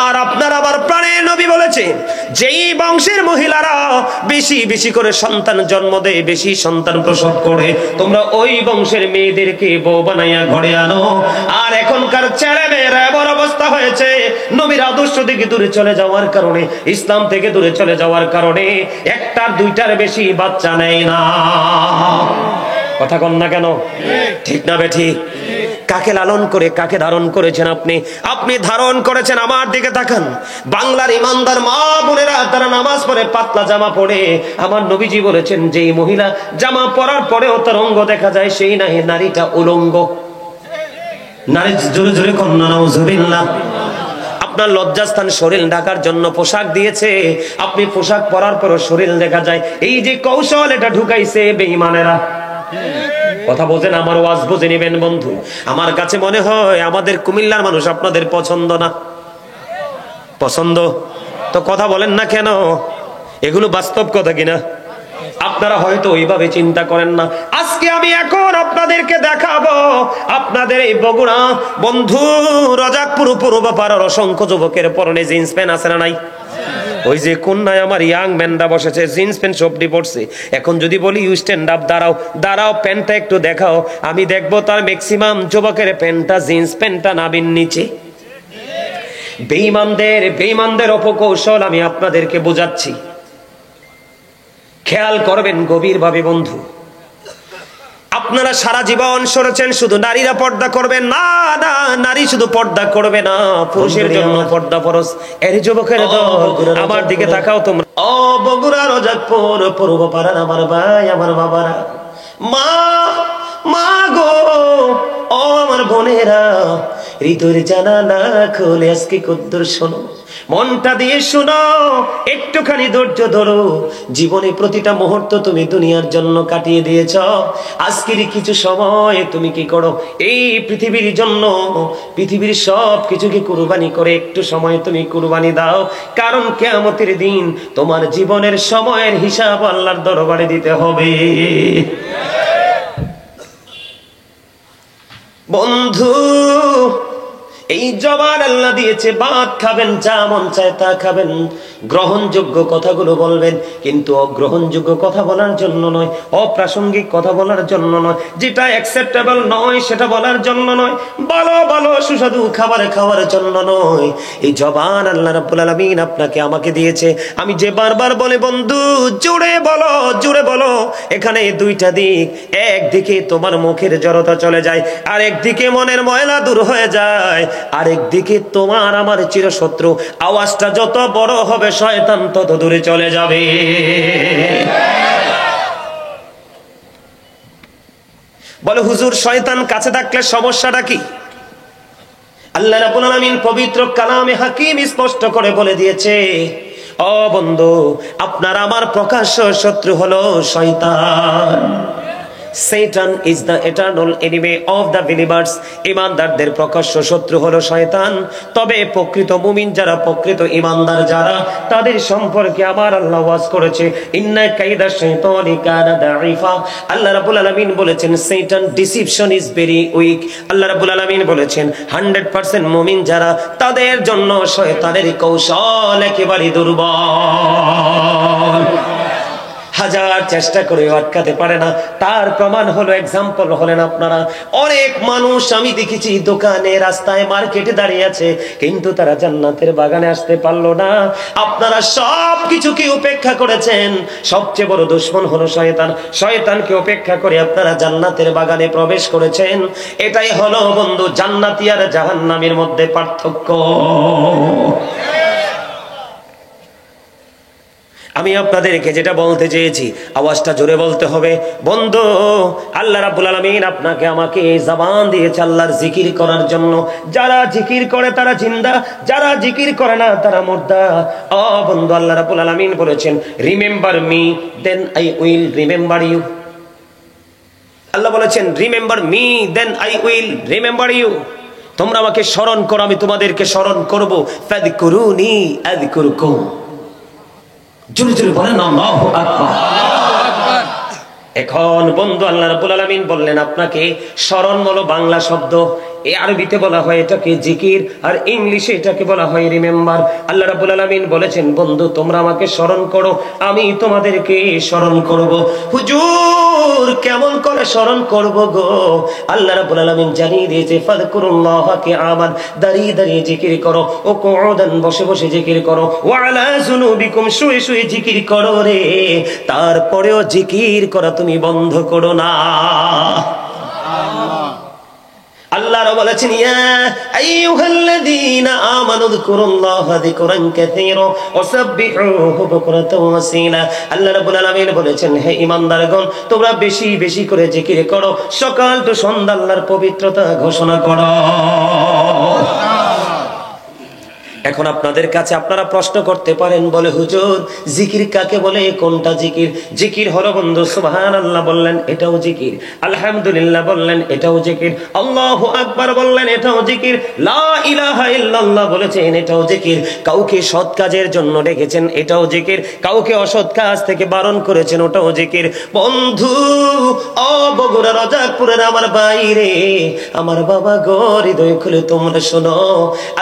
আর আপনার আবার প্রাণের নবী বলেছেন, যেই বংশের মহিলারা বেশি বেশি করে সন্তান জন্ম দেয়, বেশি সন্তান প্রসব করে, তোমরা ওই বংশের মেয়েদেরকে বউ বানাইয়া ঘরে আনো। আর এখনকার ছেলে মেয়েরা এমন অবস্থা হয়েছে, নবীর আদর্শ থেকে দূরে চলে যাওয়ার কারণে, ইসলাম থেকে দূরে চলে যাওয়ার কারণে একটার দুইটার বেশি বাচ্চা নেয় না। কথা কন না কেন? ঠিক না বেঠিক? কাকে লালন করে কাকে ধারণ করেছেন আপনি? আপনি ধারণ করেছেন, আমার দিকে তাকান, বাংলার ইমানদার মা বোনেরা তারা নামাজ পড়ে পাতলা জামা পড়ে। আমার নবীজি বলেছেন, যেই মহিলা জামা পরার পরেও তার অঙ্গ দেখা যায়, সেই নারীটা উলঙ্গ। নারী জোরে জোরে কন্যা নাউজুবিল্লাহ। আপনার লজ্জাস্থান শরীর ঢাকার জন্য পোশাক দিয়েছে, আপনি পোশাক পরার পরও শরীর দেখা যায়। এই যে কৌশল, এটা ঢুকাইছে বেঈমানেরা। কথা বোঝেন, আমার ওয়াজ বুঝে নেবেন বন্ধু। আমার কাছে মনে হয় আমাদের কুমিল্লার মানুষ আপনাদের পছন্দ না। পছন্দ তো কথা বলেন না কেন? এগুলো বাস্তব কথা কিনা? আপনারা হয়তো ওইভাবে চিন্তা করেন না। আজকে আমি এখন আপনাদেরকে দেখাবো, আপনাদের এই বগুড়া বন্ধু রজাকপুর পূর্বপাড়ার অসংখ্য যুবকের পরনে জিন্স প্যান্ট আছে না নাই? ওই যে কন্যায় আমার ইয়াং ম্যানরা বসেছে, জিন্স প্যান্ট সবটি পড়ছে। এখন যদি বলি ইউ স্ট্যান্ড আপ, দাঁড়াও দাঁড়াও, প্যান্টটা একটু দেখাও, আমি দেখবো তার ম্যাক্সিমাম যুবকের প্যান্টটা, জিন্স প্যান্টটা নাবির নিচে। বেঈমানদের অপকৌশল আমি আপনাদেরকে বোঝাচ্ছি, খেয়াল করবেন গভীরভাবে বন্ধু। আপনারা সারা জীবন শুনেছেন শুধু নারীরা পর্দা করবেন, না না, নারী শুধু পর্দা করবে না, পুরুষের জন্য পর্দা ফরজ। এর যুবকের দল, আমার দিকে তাকাও তোমরা। ও বগুড়া রজাকপুর পূর্বপাড়ার আমার ভাই, আমার বাবারা, মা মা গো, ও আমার বোনেরা, হৃদয়ের জানালা খুলে আজকে কদ্দুর শোনো, মনটা দিয়ে শোনো, একটুখানি ধৈর্য ধরো। জীবনে প্রতিটা মুহূর্ত তুমি দুনিয়ার জন্য কাটিয়ে দিয়েছ, আজকের কিছু সময় তুমি কি করো? এই পৃথিবীর জন্য, পৃথিবীর সব কিছুকে কুরবানি করে একটু সময় তুমি কুরবানি দাও, কারণ কিয়ামতের দিন তোমার জীবনের সময়ের হিসাব আল্লাহর দরবারে দিতে হবে। বন্ধু, এই জবান আল্লাহ দিয়েছে, ভাত খাবেন, যা মন চায় তা খাবেন, গ্রহণযোগ্য কথাগুলো বলবেন, কিন্তু অগ্রহণযোগ্য কথা বলার জন্য নয়, অপ্রাসঙ্গিক কথা বলার জন্য নয়, যেটা অ্যাকসেপ্টেবল নয় সেটা বলার জন্য নয়, ভালো ভালো সুস্বাদু খাবার খাওয়ার জন্য নয়। এই জবান আল্লাহ রাব্বুল আলামিন আপনাকে আমাকে দিয়েছে। আমি যে বারবার বলে বন্ধু, জুড়ে বলো, জুড়ে বলো। এখানে দুইটা দিক, একদিকে তোমার মুখের জড়তা চলে যায়, আর একদিকে মনের ময়লা দূর হয়ে যায়, আরেকদিকে তোমার আমার চিরশত্রু। আওয়াজটা যত বড় হবে শয়তান তত দূরে চলে যাবে। বলে হুজুর, শয়তান কাছে থাকলে সমস্যাটা কি? আল্লাহ রাব্বুল আলামিন পবিত্র কালামে হাকিম স্পষ্ট করে বলে দিয়েছে, ও বন্ধু, আপনার আমার প্রকাশ্য শত্রু হলো শয়তান। Satan is the eternal enemy of the believers. ইমানদারদের প্রকাশ্য শত্রু হলো শয়তান। তবে প্রকৃত মুমিন যারা, প্রকৃত ইমানদার যারা, তাদের সম্পর্কে আমার আল্লাহ ওয়াজ করেছে, ইন্না কাইদা শাইতানি কানা দাঈফা। আল্লাহ রাব্বুল আলামিন বলেছেন Satan deception is very weak। আল্লাহ রাব্বুল আলামিন বলেছেন 100% মুমিন যারা, তাদের জন্য শয়তানের কৌশল একেবারে দুর্বল। হাজার চেষ্টা করে আটকাতে পারে না। তার প্রমাণ হলো, এক্সাম্পল হলেন আপনারা। অনেক মানুষ আমি দেখেছি দোকানে, রাস্তায়, মার্কেটে দাঁড়িয়ে আছে, কিন্তু তারা জান্নাতের বাগানে আসতে পারলো না। আপনারা সব কিছুকে উপেক্ষা করেছেন, সবচেয়ে বড় দুশমন হলো শয়তান। শয়তানকে উপেক্ষা করে আপনারা জান্নাতের বাগানে প্রবেশ করেছেন। এটাই হলো বন্ধু জান্নাতি আর জাহান্নামের মধ্যে পার্থক্য। আমি আপনাদেরকে যেটা বলতে চেয়েছি, আওয়াজটা জোরে বলতে হবে বন্ধু। আল্লাহ রাব্বুল আলামিন আপনাকে আমাকে জবান দিয়েছে আল্লাহর জিকির করার জন্য। যারা জিকির করে তারা জিন্দা, যারা জিকির করে না তারা মুর্দা। ও বন্ধু, আল্লাহ রাব্বুল আলামিন বলেছেন, remember me then I will remember you. Allah বলেছেন, remember me then I will remember you. তোমরা আমাকে স্মরণ করো, আমি তোমাদেরকে স্মরণ করব। ফাযকুরুনি আযকুরকুম। জোরে জোরে বলেন আল্লাহু আকবার। এখন বন্ধু, আল্লাহ রাব্বুল আলামিন বললেন আপনাকে স্মরণ হলো বাংলা শব্দ, এই আরবিতে বলা হয় এটাকে জিকির, আর ইংলিশে এটাকে বলা হয় রিমেম্বার। আল্লাহ রাব্বুল আলামিন বলেছেন, বন্ধু তোমরা আমাকে স্মরণ করো, আমি তোমাদেরকে স্মরণ করব। হুজুর কেমন করে স্মরণ করব গো? আল্লাহ রাব্বুল আলামিন জানিয়ে দিয়েছে, ফাযকুরুল্লাহা কিয়ামান, দাঁড়িয়ে দাঁড়িয়ে জিকির করো, ও কুউদান বসে বসে জিকির করো, ওয়া আলা যুনুবিকুম শুয়ে শুয়ে জিকির করো রে। তারপরেও জিকির করা তুমি বন্ধ করো না। আল্লাহ বলেছেন, ইয়া আইয়ুহাল্লাযীনা আমানু যকুরুল্লাহা যিকরান কাসীরা ওয়াসাব্বিহুহু বুকরাতাও ওয়া আসীলা। আল্লাহ রাব্বুল আলামিন বলেছেন, হে ঈমানদারগণ, তোমরা বেশি বেশি করে জিকির করো, সকাল তো সন্ধ্যা আল্লাহর পবিত্রতা ঘোষণা করো। এখন আপনাদের কাছে আপনারা প্রশ্ন করতে পারেন, বলে হুজুর জিকির কাকে বলে, কোনটা জিকির? জিকির হলো বন্ধু সুবহানাল্লাহ বললেন এটাও জিকির, আলহামদুলিল্লাহ বললেন এটাও জিকির, আল্লাহু আকবার বললেন এটাও জিকির, লা ইলাহা ইল্লাল্লাহ বলেছেন এটাও জিকির, কাউকে সৎ কাজের জন্য ডেকেছেন এটাও জিকির, কাউকে অসৎ কাজ থেকে বারণ করেছেন ওটাও জিকির। বন্ধু ও বগুড়া রাজাপুরের আমার বাইরে আমার বাবা গো, হৃদয় খুলে তোমরা শোনো,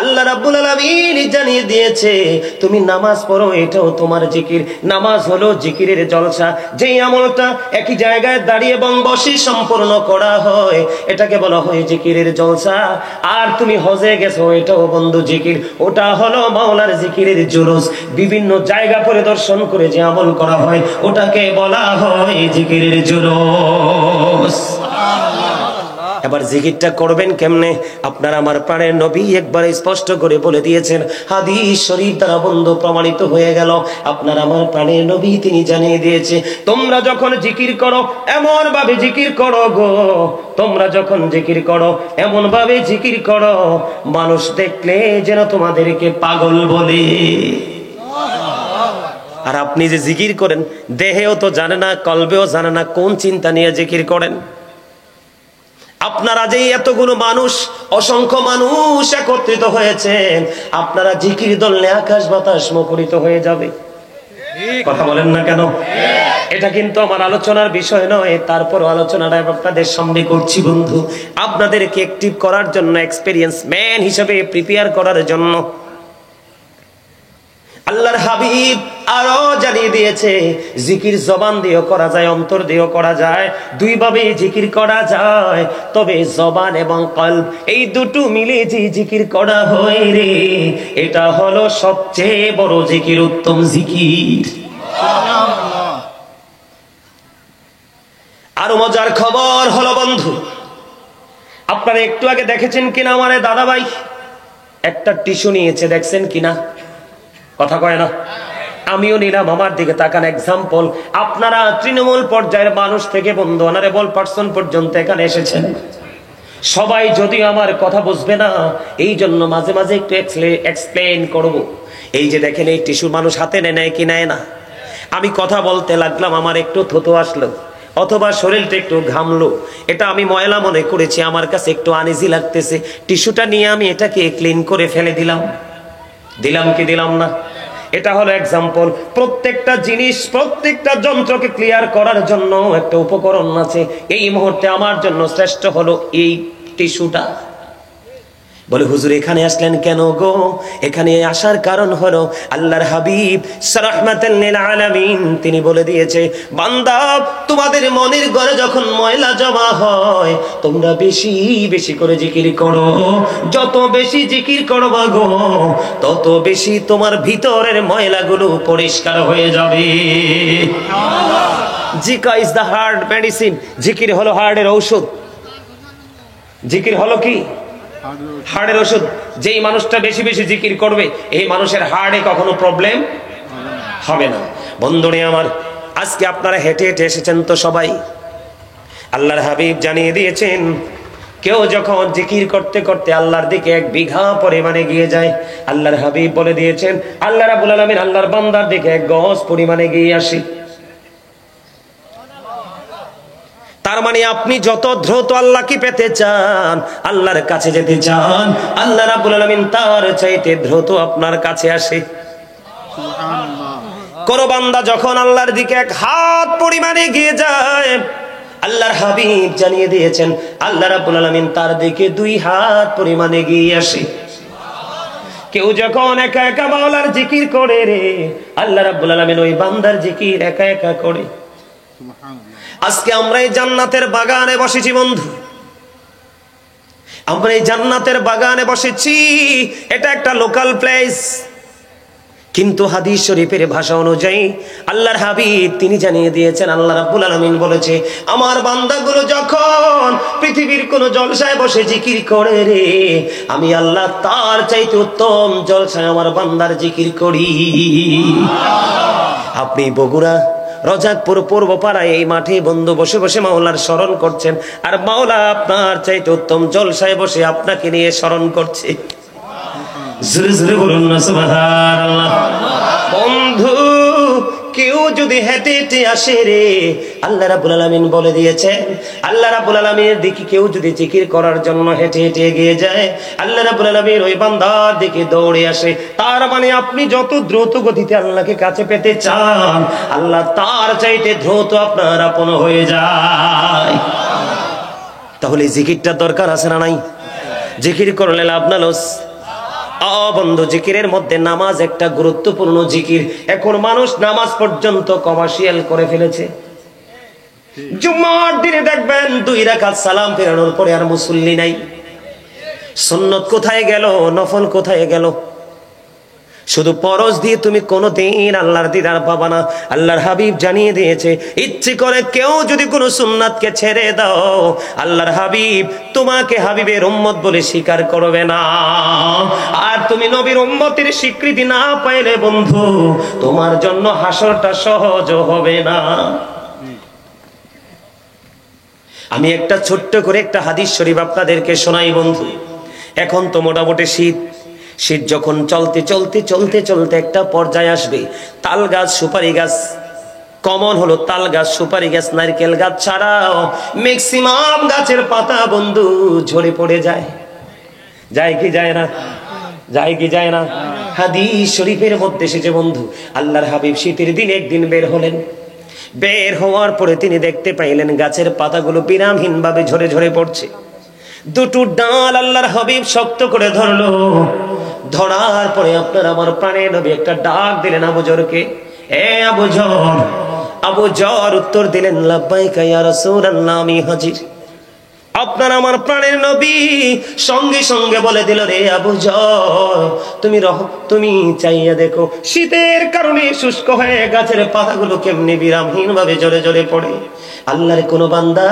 আল্লাহ রাব্বুল আলামিন জানিয়ে দিয়েছে তুমি নামাজ পড়ো এটাও তোমার জিকির। নামাজ হলো জিকিরের জলসা, যেই আমলটা একই জায়গায় দাঁড়িয়ে এবং বসে সম্পূর্ণ করা হয় এটাকে বলা হয় জিকিরের জলসা। আর তুমি হজে গেছো এটাও বন্ধু জিকির, ওটা হলো মাওলার জিকিরের জুলুস। বিভিন্ন জায়গা পরিদর্শন করে যে আমল করা হয় ওটাকে বলা হয় জিকিরের জুলুস। এবার জিকিরটা করবেন কেমনে? আপনার আমার প্রাণের নবী একবার স্পষ্ট করে বলে দিয়েছেন, হাদিস শরীফ দ্বারা বন্ধু প্রমাণিত হয়ে গেল। আপনার আমার প্রাণের নবী তিনি জানিয়ে দিয়েছে, তোমরা যখন জিকির করো এমন ভাবে জিকির করো গো, তোমরা যখন জিকির করো এমন ভাবে জিকির করো মানুষ দেখলে যেন তোমাদেরকে পাগল বলে। আর আপনি যে জিকির করেন দেহেও তো জানে না, কলবেও জানে না কোন চিন্তা নিয়ে জিকির করেন। আপনারা যে এতগুলো মানুষ, অসংখ্য মানুষ একত্রিত হয়েছেন, আপনারা জিকির দললে আকাশ বাতাস মুখরিত হয়ে যাবে। কথা বলেন না কেন? এটা কিন্তু আমার আলোচনার বিষয় নয়, তারপর আলোচনাটা আপনাদের সামনে করছি বন্ধু, আপনাদেরকে অ্যাক্টিভ করার জন্য, এক্সপেরিয়েন্স ম্যান হিসেবে প্রিপেয়ার করার জন্য। আল্লাহর হাবিব আরো জানিয়ে দিয়েছে, জিকির জবান দিয়েও করা যায়, অন্তর দিয়েও করা যায়, দুই ভাবে জিকির করা যায়। তবে জবান এবং কলব এই দুটো মিলে যে জিকির করা হয় রে, এটা হলো সবচেয়ে বড় জিকির, উত্তম জিকির। আরো মজার খবর হলো বন্ধু, আপনারা একটু আগে দেখেছেন কিনা আমার দাদা ভাই একটা টিস্যু নিয়েছে, দেখছেন কিনা? কথা কয় না? আমিও নিলাম, আমার দিকে তাকান। এক্সাম্পল, আপনারা তৃণমূল পর্যায়ের মানুষ থেকে বন্ধু অনারেবল পার্সন পর্যন্ত এখানে এসেছেন, সবাই যদিও আমার কথা বুঝবে না, এই জন্য মাঝে মাঝে একটু এক্সপ্লেন করব। এই যে দেখেন এই টিস্যু মানুষ হাতে নেয় কি নেয় না, আমি কথা বলতে লাগলাম, আমার একটু থুতু আসলো অথবা শরীরটা একটু ঘামলো, এটা আমি ময়লা মনে করেছি, আমার কাছে একটু আনইজি লাগতেছে, টিস্যুটা নিয়ে আমি এটাকে ক্লিন করে ফেলে দিলাম। দিলাম কি দিলাম না? এটা হলো এক্সাম্পল। প্রত্যেকটা জিনিস, প্রত্যেকটা যন্ত্রকে ক্লিয়ার করার জন্য একটা উপকরণ আছে। এই মুহূর্তে আমার জন্য শ্রেষ্ঠ হলো এই টিস্যুটা। বলে হুজুর এখানে আসলেন কেন গো? এখানে আসার কারণ হলো আল্লাহর হাবিব রাহমাতাল লিল আলামিন তিনি বলে দিয়েছে, বান্দা তোমাদের মনের ঘরে যখন ময়লা জমা হয় তোমরা বেশি বেশি করে জিকির করো। যত বেশি জিকির করবা গো তত বেশি তোমার ভিতরের ময়লাগুলো পরিষ্কার হয়ে যাবে। জিকির ইজ দা হার্ট মেডিসিন। জিকির হলো হার্টের ঔষধ। জিকির হলো কি? হার্টের ওষুধ। যেই মানুষটা বেশি বেশি জিকির করবে এই মানুষের হার্টে কখনো প্রবলেম হবে না। বন্ধুরে আমার, আজকে আপনারা হেঁটে হেঁটে এসেছেন তো সবাই, আল্লাহর হাবিব জানিয়ে দিয়েছেন কেউ যখন জিকির করতে করতে আল্লাহর দিকে 1 বিঘা পরিমাণে গিয়ে যায়, আল্লাহর হাবিব বলে দিয়েছেন আল্লাহ রাব্বুল আলামিন আল্লাহর বান্দার দিকে 1 গজ পরিমাণে গিয়ে আসে। তার মানে আপনি যত দ্রুত আল্লাহকে পেতে চান, আল্লাহর কাছে যেতে চান, আল্লাহ রাব্বুল আলামিন তার চাইতে দ্রুত আপনার কাছে আসে। সুবহানাল্লাহ। কোন বান্দা যখন আল্লাহর দিকে 1 হাত পরিমাণে এগিয়ে যায়, আল্লাহর হাবিব জানিয়ে দিয়েছেন আল্লাহ রাব্বুল আলামিন তার দিকে 2 হাত পরিমাণে এগিয়ে আসে। কেউ যখন একা একা মাওলার জিকির করে রে, আল্লাহ রাব্বুল আলামিন ওই বান্দার জিকির একা একা করে। আজকে আমরা এই জান্নাতের বাগানে বসেছি বন্ধু, আমরা এই জান্নাতের বাগানে বসেছি। এটা একটা লোকাল প্লেস, কিন্তু হাদিস শরীফের ভাষা অনুযায়ী আল্লাহর হাবিব তিনি জানিয়ে দিয়েছেন, আল্লাহ রাব্বুল আলামিন বলেছে আমার বান্দাগুলো যখন পৃথিবীর কোন জলসায় বসে জিকির করে রে, আমি আল্লাহ তার চাইতে উত্তম জলসায় আমার বান্দার জিকির করি। আপনি বগুড়া রজাকপুর পূর্বপাড়ায় এই মাঠে বন্ধু বসে বসে মাওলার স্মরণ করছেন, আর মাওলা আপনার চাইতে উত্তম জলসায় বসে আপনাকে নিয়ে স্মরণ করছে। জোরে জোরে বলুন না সুবহানাল্লাহ। বন্ধু কেউ যদি হেঁটে হেঁটে আসে রে, আল্লাহ রাব্বুল আলামিন বলে দিয়েছেন, আল্লাহ রাব্বুল আলামিনের দিকে কেউ যদি জিকির করার জন্য হেঁটে হেঁটে এগিয়ে যায়, আল্লাহ রাব্বুল আলামিন ওই বান্দার দিকে দৌড়ে আসে। তার মানে আপনি যত দ্রুত গতিতে আল্লাহকে কাছে পেতে চান, আল্লাহ তার চাইতে দ্রুত আপনার আপন হয়ে যায়। তাহলে জিকিরটা দরকার আছে না নাই? জিকির করলে লাভ না লস? বন্ধু জিকিরের মধ্যে নামাজ একটা গুরুত্বপূর্ণ জিকির। এখন মানুষ নামাজ পর্যন্ত কমার্শিয়াল করে ফেলেছে। জুমার দিনে দেখবেন 2 রাকাত সালাম ফেরানোর পরে আর মুসল্লি নাই। সুন্নত কোথায় গেল? নফল কোথায় গেল? শুধু পরশ দিয়ে তুমি কোনোদিন আল্লাহর দিদার পাবা না। আল্লাহর হাবিব জানিয়ে দিয়েছে, ইচ্ছে করে কেউ যদি কোনো সুন্নাতকে ছেড়ে দাও, আল্লাহর হাবিব তোমাকে হাবিবের উম্মত বলে স্বীকার করবে না। আর তুমি নবীর উম্মতের স্বীকৃতি না পাইলে বন্ধু, তোমার জন্য হাসরটা সহজ হবে না। আমি একটা ছোট্ট করে একটা হাদিস শরীফ আপনাদেরকে শোনাই বন্ধু। এখন তো মোটামুটি শীত যখন চলতে চলতে চলতে চলতে একটা পর্যায়ে আসবে, তাল গাছ সুপারি গাছ কমন হলো, তাল গাছ সুপারি গাছ নারকেল গাছ ছাড়াও ম্যাক্সিমাম গাছের পাতা বন্ধু ঝরে পড়ে যায়। যায় কি যায় না? যায় কি যায় না? হাদিস শরীফের মধ্যে এসেছে বন্ধু, আল্লাহর হাবিব শীতের দিন একদিন বের হলেন। বের হওয়ার পরে তিনি দেখতে পাইলেন গাছের পাতাগুলো বিরামহীন ভাবে ঝরে ঝরে পড়ছে। 2টো ডাল আল্লাহর হাবিব শক্ত করে ধরলো। ধরার পরে আপনার আমার প্রাণের নবী একটা ডাক দিলেন আবু জরকে, এ আবু জর। আবু জর উত্তর দিলেন, লাব্বাইকা ইয়া রাসূলুল্লাহ, আমি হাজির। আপনার আমার প্রাণের নবী সঙ্গে সঙ্গে বলে দিল, রে আবু জর, তুমি চাইয়া দেখো শীতের কারণে শুষ্ক হয়ে গাছের পাতাগুলো কেমনি বিরামহীন ভাবে ঝরে ঝরে পড়ে। আল্লাহর কোন বান্দা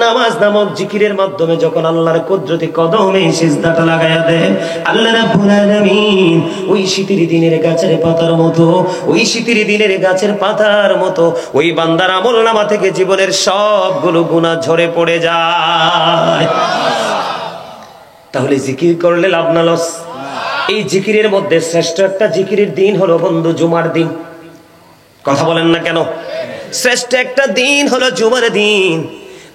নামাজ নামক জিকিরের মাধ্যমে যখন আল্লাহর কুদরতি কদমে সিজদাটা লাগায়া দেয়, আল্লাহ রাব্বুল আলামিন ওই শীতের দিনের গাছের পাতার মতো, ওই শীতের দিনের গাছের পাতার মতো ওই বান্দার আমলনামা থেকে জীবনের সবগুলো গুনাহ ঝরে পড়ে যায়। তাহলে জিকির করলে লাভ না লস? এই জিকিরের মধ্যে শ্রেষ্ঠ একটা জিকিরের দিন হলো বন্ধু জুমার দিন। কথা বলেন না কেন? শ্রেষ্ঠ একটা দিন হলো জুমার দিন।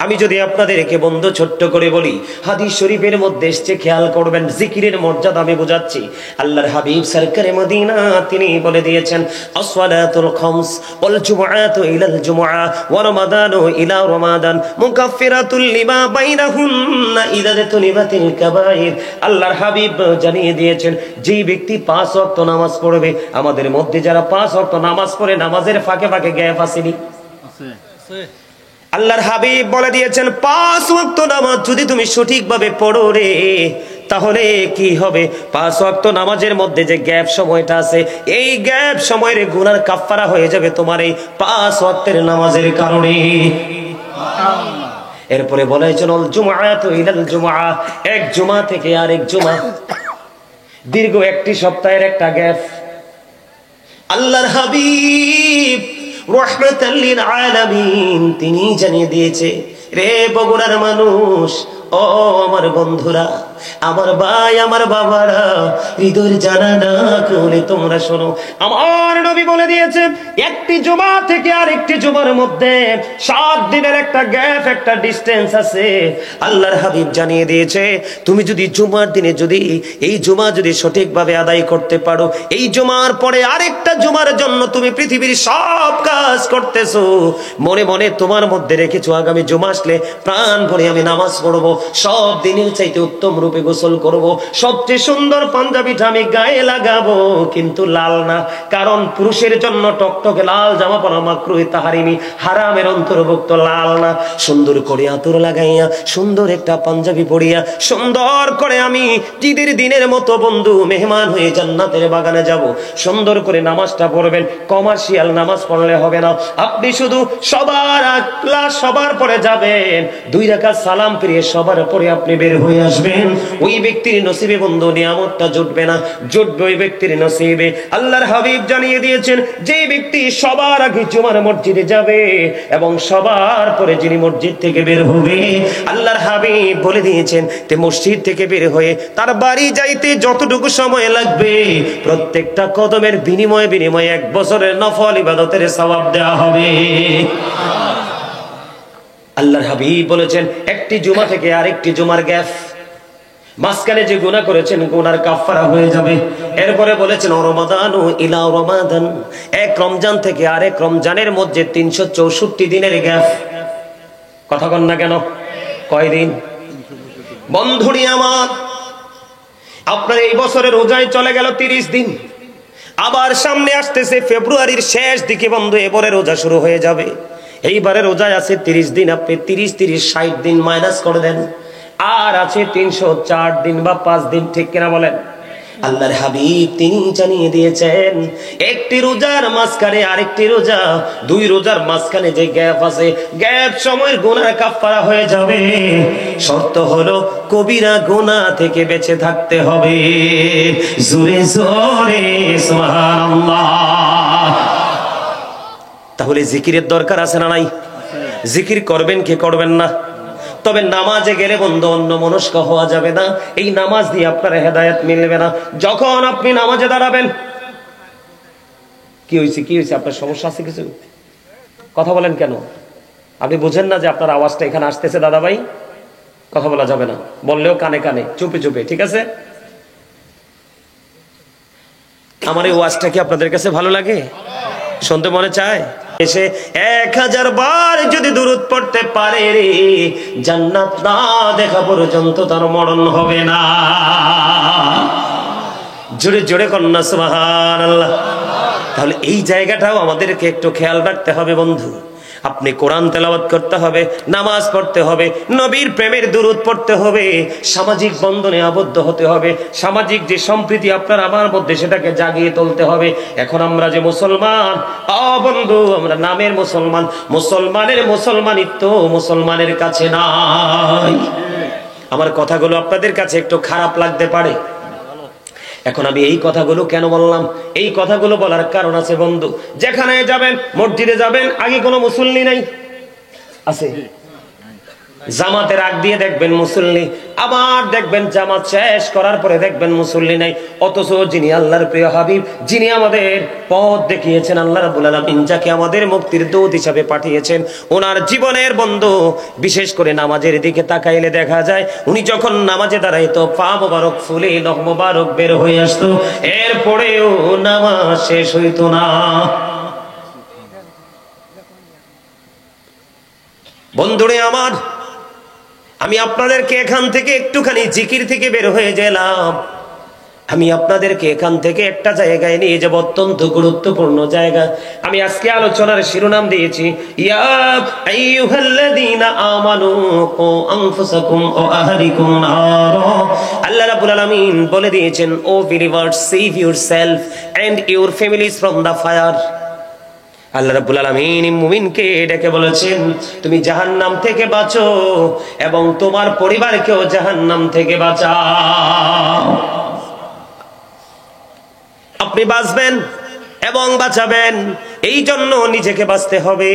আমি যদি আপনাদেরকে বন্ধু ছোট্ট করে বলি, হাদিস শরীফের মধ্যে এসেছে, খেয়াল করবেন, জিকিরের মর্যাদা আমি বোঝাচ্ছি। আল্লাহর হাবিব সরকারে মদিনা তিনি বলে দিয়েছেন, আসসালাতুল খামস ওয়াল জুমআতু ইলাল জুমআ ওয়া রমাদানু ইলা রমাদান মুকাফফিরাতুল লিমা বাইনাহুন্না ইযা তুনিবাতিল কাবাইর। আল্লাহর হাবিব জানিয়ে দিয়েছেন, যেই ব্যক্তি 5 ওয়াক্ত নামাজ পড়বে, আমাদের মধ্যে যারা 5 ওয়াক্ত নামাজ পড়ে নামাজের ফাঁকে ফাঁকে গ্যাপ আসেনি? আছে। আল্লাহর হাবিব বলে দিয়েছেন, 5 ওয়াক্ত নামাজ যদি তুমি সঠিকভাবে পড়ো রে, তাহলে কি হবে? 5 ওয়াক্ত নামাজের মধ্যে যে গ্যাপ সময়টা আছে, এই গ্যাপ সময়ের গুনার কাফফারা হয়ে যাবে তোমার এই 5 ওয়াক্তের নামাজের কারণে। এরপরে বলা হয়েছে, আল জুমআতু ইলাল জুমআ, এক জুমা থেকে আরেক জুমা, দীর্ঘ একটি সপ্তাহের একটা গ্যাপ। আল্লাহর হাবিব রাহমাতাল লিল আলামিন তিনি জানিয়ে দিয়েছে, রে বগুড়ার মানুষ, ও আমার বন্ধুরা, আমার ভাই, আমার বাবারা, হৃদয়ের জানালা খুলে তোমরা শোনো। আমার নবী বলে দিয়েছে, একটি জুমা থেকে আরেকটি জুমার মধ্যে 7 দিনের একটা গ্যাপ, একটা ডিস্টেন্স আছে। আল্লাহর হাবিব জানিয়ে দিয়েছে, তুমি যদি জুমার দিনে যদি এই জুমা যদি সঠিকভাবে আদায় করতে পারো, এই জুমার পরে আরেকটা জুমার জন্য তুমি পৃথিবীর সব কাজ করতেছো, মনে মনে তোমার মধ্যে রেখেছো আগামী জুমা আসলে প্রাণ ভরে আমি নামাজ পড়বো, সব দিনের চাইতে উত্তম রূপে গোসল করব, সবচেয়ে সুন্দর পাঞ্জাবিটা আমি গায়ে লাগাবো, কিন্তু লাল না, কারণ পুরুষের জন্য টকটকে লাল জামা পরা মাকরুহ তাহরিমি, হারামের অন্তর্ভুক্ত লাল না। সুন্দর করে আতর লাগাইয়া, সুন্দর একটা পাঞ্জাবি পরিয়া, সুন্দর করে আমি ঈদের দিনের মতো বন্ধু মেহমান হয়ে জান্নাতের বাগানে যাব। সুন্দর করে নামাজটা পড়বেন, কমার্শিয়াল নামাজ পড়লে হবে না। আপনি শুধু সবার পরে যাবেন, 2 রাকাত সালাম ফিরিয়ে সবার পরে আপনি বের হয়ে আসবেন। ওই ব্যক্তির নসিবে বন্ধু নিয়ামতটা জুটবে না, জুটবে ওই ব্যক্তির নসিবে। আল্লাহর হাবিব জানিয়ে দিয়েছেন, যে ব্যক্তি সবার আগে জুমার মসজিদে যাবে এবং সবার পরে যিনি মসজিদ থেকে বের হবে, আল্লাহর হাবিব বলে দিয়েছেন তে মসজিদ থেকে বের হয়ে তার বাড়ি যাইতে যতটুকু সময় লাগবে, প্রত্যেকটা কদমের বিনিময়ে 1 বছরের নফল ইবাদতের সওয়াব দেওয়া হবে। আল্লাহর হাবিব বলেছেন, একটি জুমা থেকে আরেকটি জুমার গ্যাপ, মাঝখানে যে গুনাহ করেছেন গুনার কাফারা হয়ে যাবে। এরপরে বলেছেন, রমাদানু ইলা রমাদান, এক রমজান থেকে আরেক রমজানের মধ্যে 364 দিনের গ্যাপ। কথা কন না কেন? কয় দিন? বন্ধুরি আমার, আপনার এই বছরের রোজায় চলে গেল 30 দিন, আবার সামনে আসতেছে ফেব্রুয়ারির শেষ দিকে বন্ধু এবারে রোজা শুরু হয়ে যাবে। এইবারে রোজায় আছে 30 দিন, আপনি 30 60 দিন মাইনাস করে দেন, আর আছে 304 দিন বা 5 দিন, ঠিক কিনা বলেন? আল্লাহর হাবিব তিনি জানিয়ে দিয়েছেন, একটি রোজার মাঝখানে আরেকটি রোজা, 2 রোজার মাঝখানে যে গ্যাপ আছে, গ্যাপ সময়ের গুনাহ কাফারা হয়ে যাবে। শর্ত হলো কবিরা গুনাহ থেকে বেঁচে থাকতে হবে। জোরে জোরে সুবহানাল্লাহ। তাহলে জিকিরের দরকার আছে না নাই? জিকির করবেন কি করবেন না? তবে নামাজে গেলে বন্ধু অন্য মনস্ক হওয়া যাবে না। এই নামাজ দিয়ে আপনার হেদায়েত মিলবে না। যখন আপনি নামাজে দাঁড়াবেন, কি হয়েছে, কি হয়েছে, আপনার সমস্যা আছে কিছু? কথা বলেন কেন? আপনি বুঝেন না যে আপনার আওয়াজটা এখানে আসতেছে? দাদা ভাই, কথা বলা যাবে না, বললেও কানে কানে, চুপে চুপে, ঠিক আছে? আমার এই ওয়াজটা কি আপনাদের কাছে ভালো লাগে? শুনতে মনে চায়? এসে 1000 বার যদি দুরূদ পড়তে পারে রে, জান্নাত না দেখা পর্যন্ত তার মরণ হবে না। জোরে জোরে কন্যা সুবহানাল্লাহ। তাহলে এই জায়গাটাও আমাদেরকে একটু খেয়াল রাখতে হবে বন্ধু। আপনি কোরআন তেলাওয়াত করতে হবে, নামাজ পড়তে হবে, নবীর প্রেমের দুরূদ পড়তে হবে, সামাজিক বন্ধনে আবদ্ধ হতে হবে, সামাজিক যে সম্প্রীতি আপনার আমার মধ্যে সেটাকে জাগিয়ে তুলতে হবে। এখন আমরা যে মুসলমান, বন্ধু আমরা নামের মুসলমান, মুসলমানের মুসলমানিত্ব মুসলমানের কাছে নাই। আমার কথাগুলো আপনাদের কাছে একটু খারাপ লাগতে পারে। এখন আমি এই কথাগুলো কেন বললাম? এই কথাগুলো বলার কারণ আছে বন্ধু। যেখানে যাবেন, মসজিদে যাবেন, আগে কোনো মুসল্লি নাই, আছে? জামাতের আগ দিয়ে দেখবেন মুসল্লি, আবার দেখবেন জামাত শেষ করার পরে দেখবেন মুসল্লি নাই। অথচ যিনি আল্লাহর প্রিয় হাবিব, যিনি আমাদের পথ দেখিয়েছেন, আল্লাহ রাব্বুল আলামিন যাকে আমাদের মুক্তির দূত হিসাবে পাঠিয়েছেন, ওনার জীবনের বন্ধু বিশেষ করে নামাজের দিকে তাকাইলে দেখা যায় উনি যখন নামাজে দাঁড়াইতো পা মোবারক ফুলে নখ মোবারক বের হয়ে আসতো, এরপরেও নামাজ শেষ হইতো না। বন্ধুরে আমার, আমি আপনাদেরকে এখান থেকে একটুখানি জিকির থেকে বের হয়ে গেলাম। আমি আপনাদেরকে এখান থেকে একটা জায়গায় নিয়ে যাব, অত্যন্ত গুরুত্বপূর্ণ জায়গা। আমি আজকে আলোচনার শিরোনাম দিয়েছি, ইয়া আইয়ুহাল্লাযীনা আমানু কু আনফুসাকুম ওয়া আহলিকুম নারা। আল্লাহ রাব্বুল আলামিন বলে দিয়েছেন, O believers, save yourself and your families from the fire. Allah রাব্বুল আলামিন মুমিনকে ডেকে বলেছেন, তুমি জাহান্নাম থেকে বাঁচো এবং তোমার পরিবারকেও জাহান্নাম থেকে বাঁচাও। আপনি বাঁচবেন এবং বাঁচাবেন, এই জন্য নিজেকে বাঁচতে হবে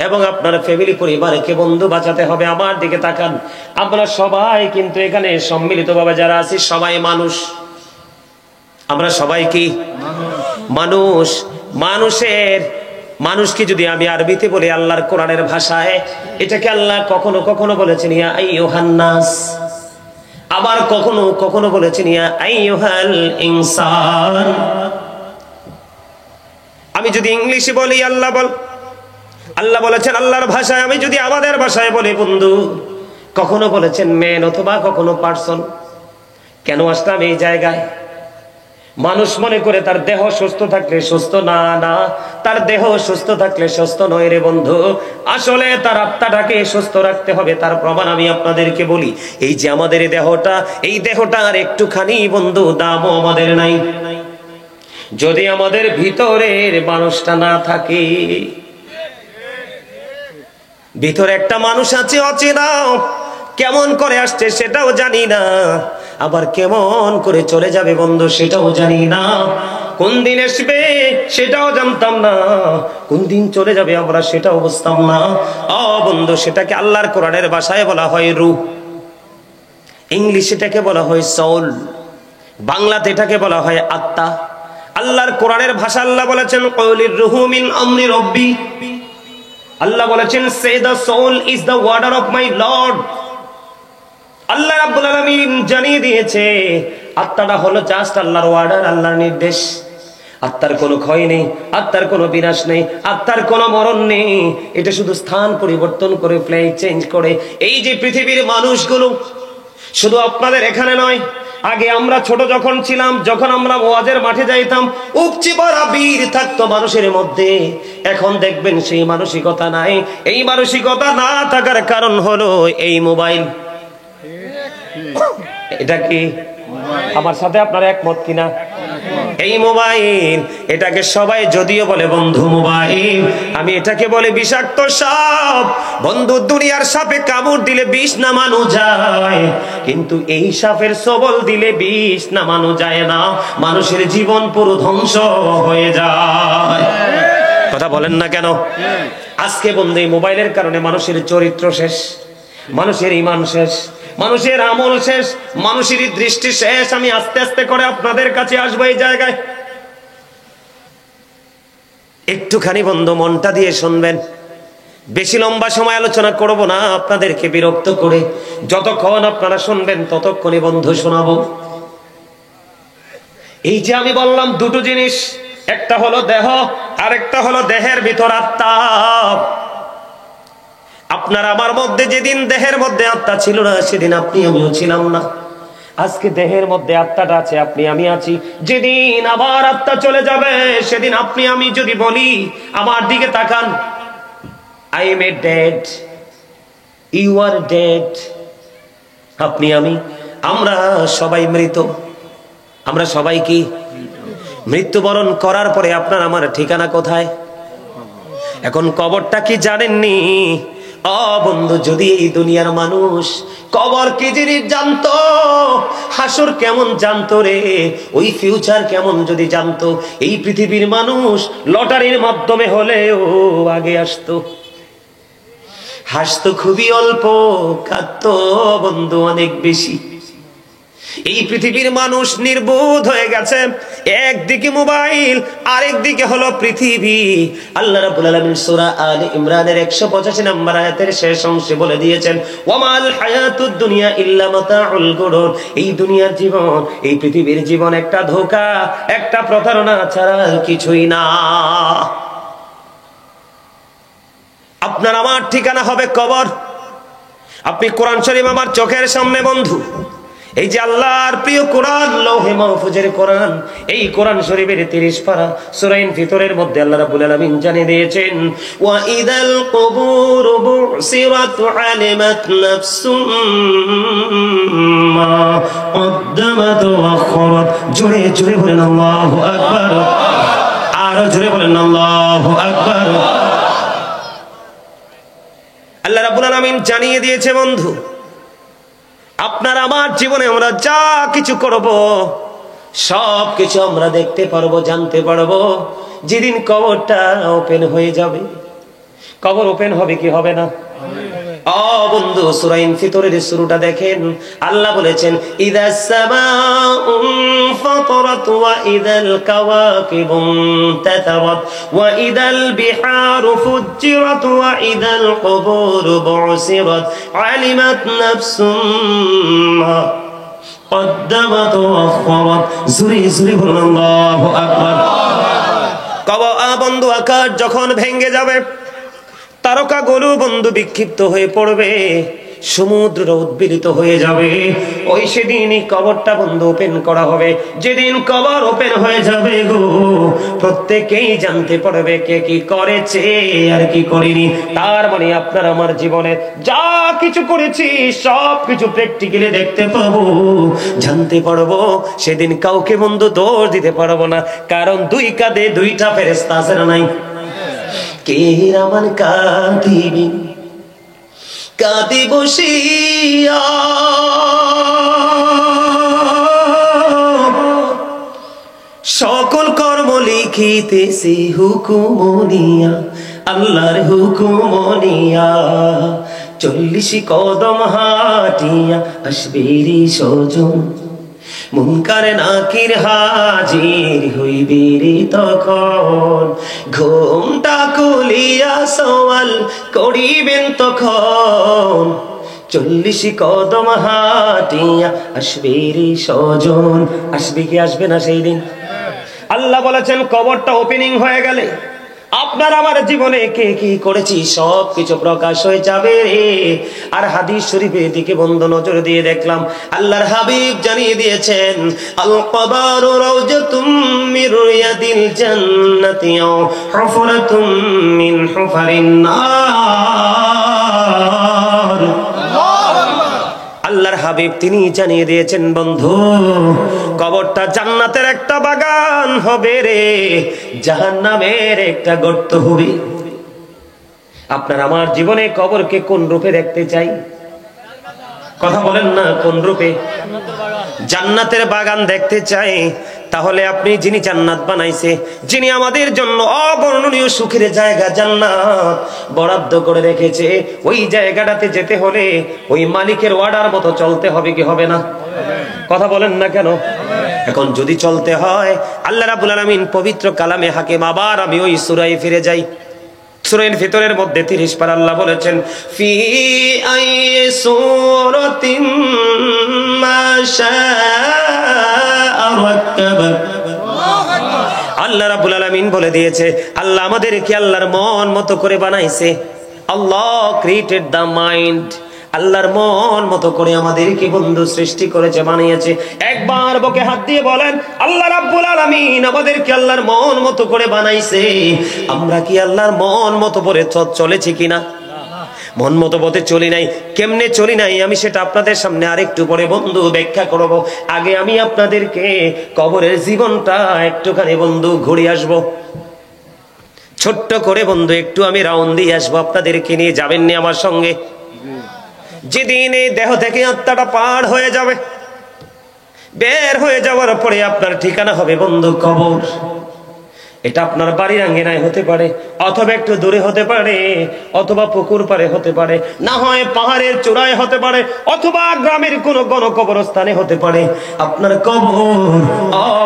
এবং আপনার ফ্যামিলি পরিবারকে বন্ধু বাঁচাতে হবে। আমার দিকে তাকান, আমরা সবাই কিন্তু এখানে সম্মিলিতভাবে যারা আছি সবাই মানুষ। আমরা সবাই কি মানুষ? মানুষকে যদি আমি আরবিতে বলি আল্লাহর কোরআনের ভাষায়, এটাকে আল্লাহ কখনো কখনো বলেছেন ইয়া আইয়ুহান নাস, আবার কখনো কখনো বলেছেন ইয়া আইয়ুহাল ইনসান। আমি যদি ইংলিশে বলি আল্লাহ বলেছেন আল্লাহর ভাষায়, আমি যদি আমাদের ভাষায় বলি বন্ধু, কখনো বলেছেন ম্যান অথবা কখনো পারসন। কেন আসলাম এই জায়গায়? মানুষ মনে করে তার দেহ সুস্থ থাকলে সুস্থ, না তার দেহ সুস্থ থাকলে সুস্থ নয় রে বন্ধু। আসলে তার আত্মাটাকে সুস্থ রাখতে হবে। তার প্রমাণ আমি আপনাদেরকে বলি, এই যে আমাদের দেহটা, এই দেহটার একটুখানি বন্ধু দামও আমাদের নাই যদি আমাদের ভিতরের মানুষটা না থাকে। ভিতরে একটা মানুষ আছে অচেনা, কেমন করে আসছে সেটাও জানি না, আবার কেমন করে চলে যাবে বন্ধু সেটাও জানি না। কোন দিন আসবে সেটাও জানতাম না, কোন দিন চলে যাবে আমরা সেটাও বুঝতাম না। বন্ধু, সেটাকে আল্লাহর কোরআনের ভাষায় বলা হয় রূহ, ইংলিশে এটাকে বলা হয় সোল, বাংলাতে এটাকে বলা হয় আত্মা। আল্লাহর কোরআনের ভাষা আল্লাহ বলেছেন কওলির রূহু মিন আমরি রব্বি। আল্লাহ বলেছেন say the soul is the order of my lord. Allah রাব্বুল আলামিন জানিয়ে দিয়েছে আত্মাটা হলো জাস্ট আল্লাহর ওয়ার্ডার, আল্লাহর নির্দেশ। আত্মার কোনো ক্ষয় নেই, আত্মার কোনো বিনাশ নেই, আত্মার কোনো মরণ নেই। এটা শুধু স্থান পরিবর্তন করে, প্লেস চেঞ্জ করে। এই যে পৃথিবীর মানুষগুলো, শুধু আপনাদের এখানে নয়, আগে আমরা ছোট যখন ছিলাম, যখন আমরা ওয়াজের মাঠে যাইতাম, উপচে পড়া বীর থাকতো মানুষের মধ্যে। এখন দেখবেন সেই মানসিকতা নাই। এই মানসিকতা না থাকার কারণ হলো এই মোবাইল। এটা কি আমার সাথে আপনারা একমত কিনা? এই মোবাইল, এটাকে সবাই যদিও বলে বন্ধু মোবাইল, আমি এটাকে বলে বিষাক্ত সাপ। বন্ধু, দুনিয়ার সাপে কামড় দিলে বিষ নামানো যায়, কিন্তু এই সাপের সবল দিলে বিষ নামানো যায় না। মানুষের জীবন পুরো ধ্বংস হয়ে যায়। কথা বলেন না কেন? আজকে বন্ধু এই মোবাইলের কারণে মানুষের চরিত্র শেষ, মানুষের ঈমান শেষ, মানুষের আমল শেষ, মানুষের দৃষ্টি শেষ। আমি আস্তে আস্তে করে আপনাদের কাছে আসবো এই জায়গায়। একটুখানি বন্ধু মনটা দিয়ে শুনবেন, বেশি লম্বা সময় আলোচনা করব না আপনাদেরকে বিরক্ত করে। যতক্ষণ আপনারা শুনবেন ততক্ষণই বন্ধু শোনাবো। এই যে আমি বললাম দুটো জিনিস, একটা হলো দেহ, আর একটা হলো দেহের ভিতর আত্মা। আপনার আমার মধ্যে যেদিন দেহের মধ্যে আত্মা ছিল না, সেদিন আপনি আমিও ছিলাম না। আজকে দেহের মধ্যে আত্মাটা আছে, আপনি আমি আছি। যেদিন আবার আত্মা চলে যাবে, সেদিন আপনি আমি যদি বলি, আমার দিকে তাকান, I am a dead, you are dead. আপনি আমি, আমরা সবাই মৃত। আমরা সবাই কি মৃত্যুবরণ করার পরে আপনার আমার ঠিকানা কোথায়? এখন কবরটা কি জানেননি? বন্ধু, যদি এই দুনিয়ার মানুষ কবর কি জিনিস জানতো, হাসর কেমন জানতো রে, ওই ফিউচার কেমন যদি জানতো, এই পৃথিবীর মানুষ লটারির মাধ্যমে হলেও আগে আসতো। হাসতো খুবই অল্প, কাঁদতো বন্ধু অনেক বেশি। এই পৃথিবীর মানুষ নির্বোধ হয়ে গেছে। একদিকে মোবাইল, আরেকদিকে হলো পৃথিবী। আল্লাহ রাব্বুল আলামিন সূরা আলে ইমরানের 185 নম্বর আয়াতের শেষ অংশে বলে দিয়েছেন, ওয়ামাল হায়াতুদ দুনিয়া ইল্লা মাতাউল গুরুর। এই দুনিয়ার জীবন, এই পৃথিবীর জীবন একটা ধোঁকা, একটা প্রতারণা ছাড়া কিছুই না। আপনার আমার ঠিকানা হবে কবর। আপনি কোরআন শরীফ আমার চোখের সামনে বন্ধু, এই যে আল্লাহর প্রিয় কোরআন, লৌহে মাহফুজের কোরআন, এই কোরআন শরীফের 30 পারা সূরা ইনফিতরের মধ্যে আল্লাহ রাব্বুল আলামিন জানিয়ে দিয়েছেন, ওয়া ইদাল কুবুর বুসিরাত আলিমাত নাফসুম মা কদ্দামাত ওয়া আখরাত। জোরে জোরে বলেন আল্লাহু আকবার, আরো জোরে বলেন আল্লাহু আকবার। আল্লাহ রাব্বুল আলামিন জানিয়ে দিয়েছে বন্ধু, আপনার আমার জীবনে আমরা যা কিছু করব, সব কিছু আমরা দেখতে পারবো, জানতে পারবো। যেদিন কবরটা ওপেন হয়ে যাবে, কবর ওপেন হবে কি হবে না? বন্ধু সূরা ইনফিতরের শুরুটা দেখেন, আল্লাহ বলেছেন ইদাস সামাউন ফাতারাত ওয়া ইদাল কাওয়াকিবুন তাতারাত ওয়া ইদাল বিহারু ফুজ্জিরাত ওয়া ইদাল কুবুরু বুসিরাত আলিমাত নাফসুম মা কদ্দামাত ওয়া আখখারাত। জুরি জুরি বলুন আল্লাহু আকবার। বন্ধু আকাশ যখন ভেঙে যাবে, তারকাগুলো বন্ধু বিক্ষিপ্ত হয়ে পড়বে, সমুদ্র উদ্বেলিত হয়ে যাবে, ওই সেদিনই কবরটা বন্ধু ওপেন করা হবে। যেদিন কবর ওপেন হয়ে যাবে গো, প্রত্যেকেই জানতে পারবে কে কি করেছে আর কি করেনি। তার মানে আপনার আমার জীবনে যা কিছু করেছি সব কিছু প্র্যাকটিক্যালি দেখতে পাবো, জানতে পারবো। সেদিন কাউকে বন্ধু দোষ দিতে পারবো না, কারণ দুই কাঁধে দুইটা ফেরেশতা আছে না নাই? কে রামান কাঁদিবি কাঁদি বসিয়া, সকল কর্ম লিখিতেছি হুকুমনিয়া, আল্লাহর হুকুমনিয়া। 40 কদম হাঁটিয়া আসবেরি সজন, মুনকার নাকির হাজির হইবেরি তখন। ঘুমটা খুলিয়া সওয়াল করিবেন তখন, 40 কদম হাঁটিয়া আসবেরি সজন। আসবে কি আসবে না সেই দিন? আল্লাহ বলেছেন কবরটা ওপেনিং হয়ে গেলে আপনার আমার জীবনে কে কি করেছি সব কিছু প্রকাশ হয়ে যাবে রে। আর হাদিস শরীফের দিকে বন্ধু নজর দিয়ে দেখলাম, আল্লাহর হাবিব জানিয়ে দিয়েছেন আল কবরু রাউজাতুম মির রিয়াদিল জান্নাতি আও হুফরাতুম মিন হুফারিন নার। আল্লাহর হাবিব তিনি জানিয়ে দিয়েছেন বন্ধু, কবরটা জান্নাতের একটা বাগান হবে রে, জাহান্নামের একটা গর্ত হবে। আপনার আমার জীবনে কবরকে কোন রূপে দেখতে চাই? কথা বলেন না, কোন রূপে? জান্নাতের বাগান দেখতে চাই। তাহলে আপনি যিনি জান্নাত বানাইছে, যিনি আমাদের জন্য অবর্ণনীয় সুখের জায়গা জান্নাত বরাদ্দ করে রেখেছে, ওই জায়গাটাতে যেতে হলে ওই মালিকের অর্ডার মতো চলতে হবে কি হবে না? কথা বলেন না কেন? এখন যদি চলতে হয়, আল্লাহ রাব্বুল আলামিন পবিত্র কালামে হাকিম, আবার আমি ওই সূরায় ফিরে যাই। সূরার ভিতরের মধ্যে 30 পারা আল্লাহ বলেছেন ফি আই সূরাতিন মা শাআ রাক্কাবা। আল্লাহ রাব্বুল আলামিন বলে দিয়েছে, আল্লাহ আমাদেরকে আল্লাহর মন মতো করে বানাইছে। আল্লাহ ক্রিয়েটেড দ্য মাইন্ড। আল্লাহর মন মতো করে আমাদেরকে বন্ধু সৃষ্টি করেছে, বানিয়েছে। একবার বুকে হাত দিয়ে বলেন, আল্লাহ রাব্বুল আলামিন আমাদেরকে আল্লাহর মন মতো করে বানাইছে। আমরা কি আল্লাহর মন মতো করে চলেছি কিনা? মন মতো পথে চলি নাই। কেমনে চলি নাই আমি সেটা আপনাদের সামনে আরেকটু পরে বন্ধু ব্যাখ্যা করব। আগে আমি আপনাদেরকে কবরের জীবনটা একটুখানি বন্ধু ঘুরে আসবো, ছোট্ট করে বন্ধু একটু আমি রাউন্ড দিয়ে আসবো আপনাদেরকে নিয়ে। যাবেন নি আমার সঙ্গে? যেদিন এই দেহ থেকে আত্মাটা পার হয়ে যাবে, বের হয়ে যাওয়ার পরে আপনার ঠিকানা হবে বন্ধু কবর। এটা আপনার বাড়ির আঙ্গিনায় হতে পারে, অথবা একটু দূরে হতে পারে, অথবা পুকুর পাড়ে হতে পারে, না হয় পাহাড়ের চূড়ায় হতে পারে, অথবা গ্রামের কোনো গণকবরস্থানে হতে পারে আপনার কবর।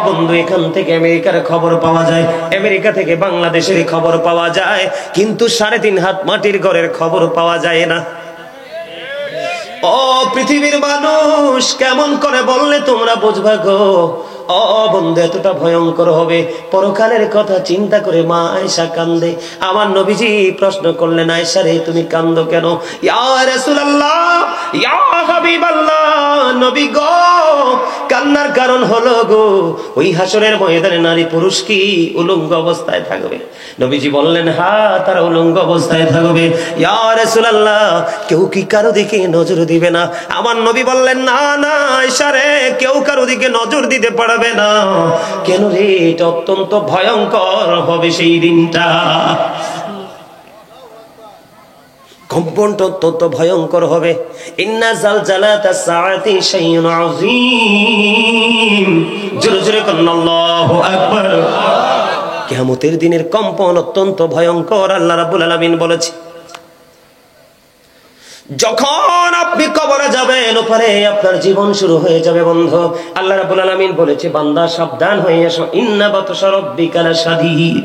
বন্ধু এখান থেকে আমেরিকার খবর পাওয়া যায়, আমেরিকা থেকে বাংলাদেশের খবর পাওয়া যায়, কিন্তু 3.5 হাত মাটির ঘরের খবর পাওয়া যায় না। ও পৃথিবীর মানুষ, কেমন করে বললে তোমরা বুঝবা গো? বন্ধু এতটা ভয়ঙ্কর হবে। পরকালের কথা চিন্তা করে মা আয়েশা কান্দে। আমার নবীজি প্রশ্ন করলেন, আয়েশা রে তুমি কান্দো কেন? ইয়া রাসূলুল্লাহ, ইয়া হাবিবাল্লাহ, নবী গো, কান্নার কারণ হলো গো ওই হাসরের ময়দানে নারী পুরুষ কি উলঙ্গ অবস্থায় থাকবে? নবীজি বললেন, হ্যাঁ তারা উলঙ্গ অবস্থায় থাকবে। ইয়া রাসূলুল্লাহ, কেউ কি কারো দিকে নজর দিবে না? আমার নবী বললেন, না না আয়েশা রে, কেউ কারো দিকে নজর দিতে পারবে না। কেন রে? এটা অত্যন্ত ভয়ঙ্কর হবে সেই দিনটা। কম্পনটা অত্যন্ত ভয়ঙ্কর হবে। ইন্না জালজালাতাস সাআতি শাইউন আযীম। জোরে জোরে বলুন আল্লাহু আকবার। কিয়ামতের দিনের কম্পন অত্যন্ত ভয়ঙ্কর। আল্লাহ রাব্বুল আলামিন বলেছে, যখন আপনি কবরে যাবেন ওপারে আপনার জীবন শুরু হয়ে যাবে বন্ধু। আল্লাহ রাব্বুল আলামিন বলেছে, বান্দা সাবধান হয়ে এসো, ইন্না বাতশা রাব্বিকা লাশাদীদ।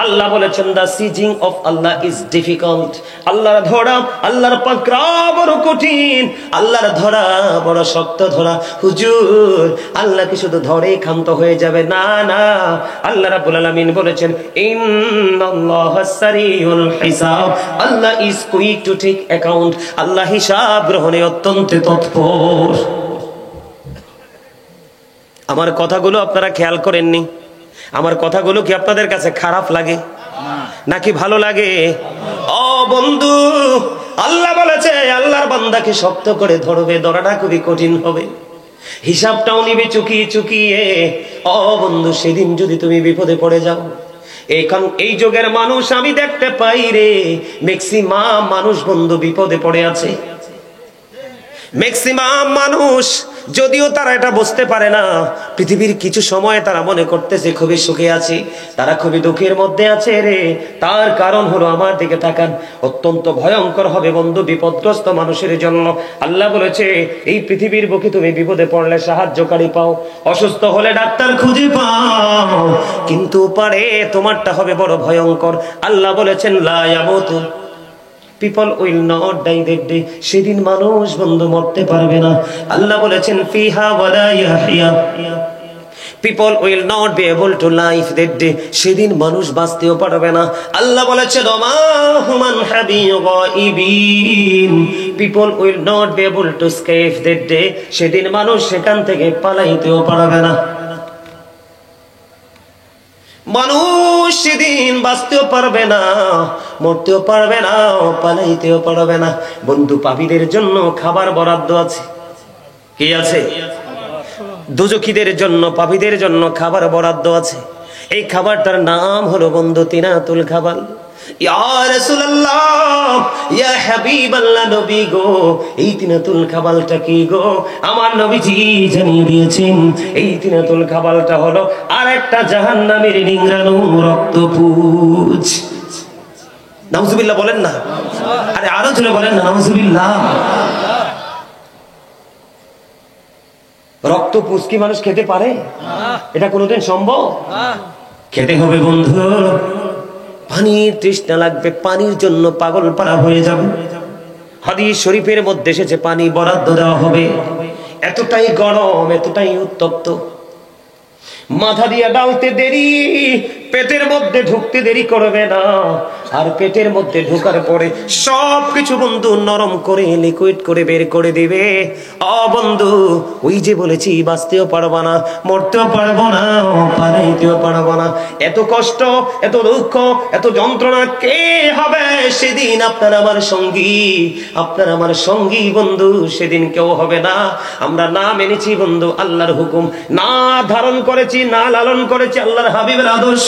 আল্লাহ বলেছেন, the seizing of Allah is difficult. আল্লাহর ধরা, আল্লাহর পাকড়া বড় কঠিন, আল্লাহর ধরা বড় শক্ত ধরা। হুজুর, আল্লাহ কি শুধু ধরে ক্ষান্ত হয়ে যাবে? না না, আল্লাহ রাব্বুল আলামিন বলেছেন, ইন্নাল্লাহা সারিউল হিসাব, Allah is quick to take account. আল্লাহ হিসাব গ্রহণে অত্যন্ত তৎপর। আমার কথাগুলো আপনারা খেয়াল করেননি? আমার কথাগুলো কি আপনাদের কাছে খারাপ লাগে নাকি ভালো লাগে? ও বন্ধু, আল্লাহ বলেছে আল্লাহর বান্দাকে শক্ত করে ধরবে, ধরাটা খুবই কঠিন হবে, হিসাবটাও নিবে চুকিয়ে চুকিয়ে। ও বন্ধু, সেদিন যদি তুমি বিপদে পড়ে যাও, এখন এই যুগের মানুষ আমি দেখতে পাই রে, ম্যাক্সিমাম মানুষ বন্ধু বিপদে পড়ে আছে। ম্যাক্সিমাম মানুষ, যদিও তারা এটা বুঝতে পারে না, পৃথিবীর কিছু সময় তারা মনে করতেছে খুবই সুখে আছে, তারা খুবই দুঃখের মধ্যে আছে রে। তার কারণ হলো, আমার দিকে তাকান, অত্যন্ত ভয়ঙ্কর হবে বন্ধু বিপদগ্রস্ত মানুষের জন্য। আল্লাহ বলেছে, এই পৃথিবীর বুকে তুমি বিপদে পড়লে সাহায্যকারী পাও, অসুস্থ হলে ডাক্তার খুঁজে পাও, কিন্তু পারে তোমারটা হবে বড় ভয়ঙ্কর। আল্লাহ বলেছেন, লা ইয়ামুতু people will not die that day, সেদিন মানুষ বন্ধু মরতে পারবে না। আল্লাহ বলেছেন, ফিহা ওয়ালা ইয়াহইয়া, people will not be able to live that day, সেদিন মানুষ বাঁচতেও পারবে না। আল্লাহ বলেছেন, ওমা human হাবিগাইবিন, people will not be able to escape that day, সেদিন মানুষ সেখান থেকে পালাইতেও পারবে না। মানুষ সেদিন বাঁচতেও পারবে না, মরতেও পারবে না, পালাইতেও পারবে না। বন্ধু, পাপীদের জন্য খাবার বরাদ্দ আছে। কি আছে? দোজখীদের জন্য, পাপীদের জন্য খাবার বরাদ্দ আছে। এই খাবারটার নাম হলো বন্ধু তিনাতুল খাবার। ইয়া রাসূলুল্লাহ, ইয়া হাবিবাল্লাহ, নবী গো, এই তিনাতুল খাবারটা কি গো? আমার নবীজি জানিয়ে দিয়েছেন, এই তিনাতুল খাবারটা হলো আরেকটা জাহান্নামের নিংড়ানো রক্তপুঁজ। নাউজুবিল্লাহ বলেন না? আরে আরো জোরে বলেন না, নাউজুবিল্লাহ। রক্তপুঁজ কি মানুষ খেতে পারে? এটা কোনোদিন সম্ভব? খেতে হবে বন্ধু। পানির তৃষ্ণা লাগবে, পানির জন্য পাগল পারা হয়ে যাবে। হাদিস শরীফের মধ্যে এসেছে, পানি বরাদ্দ দেওয়া হবে। এতটাই গরম, এতটাই উত্তপ্ত, মাথা দিয়ে ডালতে দেরি, পেটের মধ্যে ঢুকতে দেরি করবে না। আর পেটের মধ্যে ঢোকার পরে সবকিছু বন্ধু নরম করে লিকুইড করে বের করে দিবে। ও বন্ধু, ওই যে বলেছি, বাঁচতেও পারবো না, মরতেও পারবো না, পালাইতেও পারবো না। এত কষ্ট, এত দুঃখ, এত যন্ত্রণা কে হবে সেদিন? আপনার আমার সঙ্গী, আপনার আমার সঙ্গী বন্ধু সেদিন কেউ হবে না। আমরা না মেনেছি বন্ধু আল্লাহর হুকুম, না ধারণ করেছি, না লালন করেছি আল্লাহর হাবিবের আদর্শ,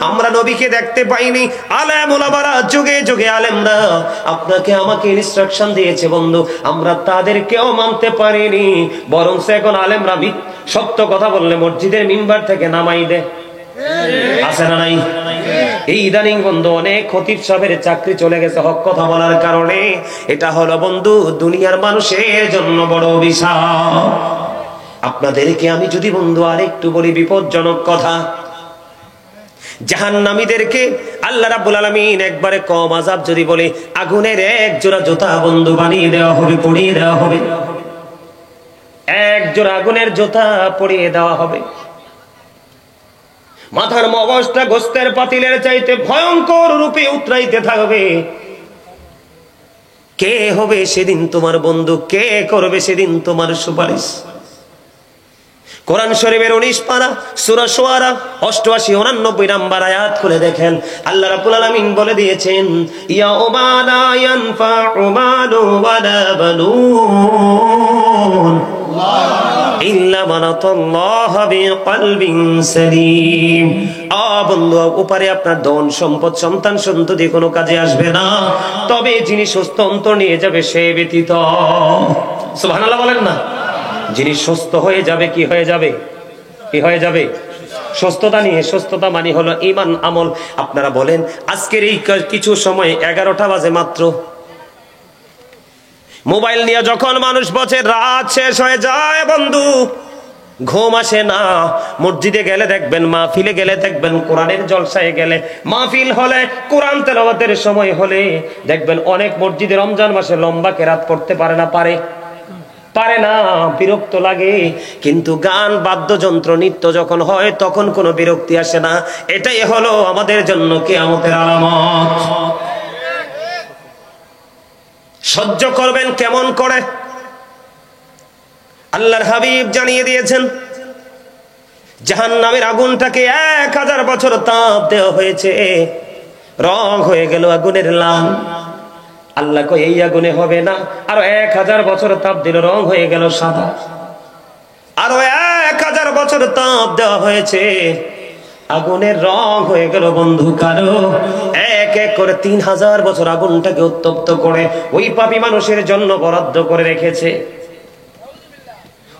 আমরা নবীকে দেখতে পাইনি। আলেম ওলামারা, যুগে যুগে আলেমরা আপনাকে আমাকে ইনস্ট্রাকশন দিয়েছে বন্ধু, আমরা তাদেরকেও মানতে পারিনি। বরং এখন আলেমরা সত্য কথা বললে মসজিদের মিম্বার থেকে নামাই দেয়। আছে না নাই? এই ইদানিং বন্ধু অনেক খতিব সাহেবের চাকরি চলে গেছে হক কথা বলার কারণে। এটা হলো বন্ধু দুনিয়ার মানুষের জন্য বড় অভিশাপ। আপনাদেরকে আমি যদি বন্ধু আরেকটু বলি বিপজ্জনক কথা, জাহান্নামীদেরকে আল্লাহ রাব্বুল আলামিন একবারে কম আযাব যদি বলে, আগুনের এক জোড়া জুতা বন্ধু বানিয়ে দেওয়া হবে, পরিয়ে দেওয়া হবে। এক জোড়া আগুনের জুতা পরিয়ে দেওয়া হবে। মাথার মগজটা গোস্তের পাতিলের চাইতে ভয়ঙ্কর রূপে উতরাইতে থাকবে। কে হবে সেদিন তোমার বন্ধু? কে করবে সেদিন তোমার সুপারিশ? কোরআন শরীফের 19 পারা সূরা শুআরা 88-89 নাম্বার আয়াত খুলে দেখেন, আল্লাহ রাব্বুল আলামিন বলে দিয়েছেন, ইয়াউমা লা ইয়ানফাউ মালু ওয়ালা বানুন ইল্লা মান আতাল্লাহা বিকলবিন সালিম। বন্ধু, উপরে আপনার ধন সম্পদ সন্তান সন্ততি কোনো কাজে আসবে না, তবে যিনি সুস্থ অন্তর নিয়ে যাবে সে ব্যতীত। সুবহানাল্লাহ বলেন না? যিনি সুস্থ হয়ে যাবে, কি হয়ে যাবে? কি হয়ে যাবে? সুস্থতা নিয়ে, সুস্থতা মানে হলো ঈমান আমল। আপনারা বলেন আজকের এই কিছু সময় 11টা বাজে মাত্র, মোবাইল নিয়ে যখন মানুষ বসে, রাত শেষ হয়ে যায় বন্ধু, ঘুম আসে না। মসজিদে গেলে দেখবেন, মাহফিলে গেলে দেখবেন, কোরআনের জলসায় গেলে, মাহফিল হলে, কোরআন তেলাওয়াতের সময় হলে দেখবেন অনেক মসজিদে রমজান মাসে লম্বা কেরাত পড়তে পারে না, পারে না, বিরক্ত লাগে। কিন্তু গান, বাদ্যযন্ত্র, নৃত্য যখন হয় তখন কোনো বিরক্তি আসে না। এটাই হলো আমাদের জন্য কিয়ামতের আলামত। সহ্য করবেন কেমন করে? আল্লাহর হাবিব জানিয়ে দিয়েছেন, জাহান্নামের আগুনটাকে 1000 বছর তাপ দেওয়া হয়েছে, রং হয়ে গেল আগুনের লাল। আল্লাহ কই এই আগুনে হবে না, আরো 1000 বছর তাপ দিল, রং হয়ে গেল সাদা। আরো 1000 বছর তাপ দেওয়া হয়েছে, আগুনের রং হয়ে গেল বন্ধু কালো। এক এক করে 3000 বছর আগুনটাকে উত্তপ্ত করে ওই পাপী মানুষের জন্য বরাদ্দ করে রেখেছে।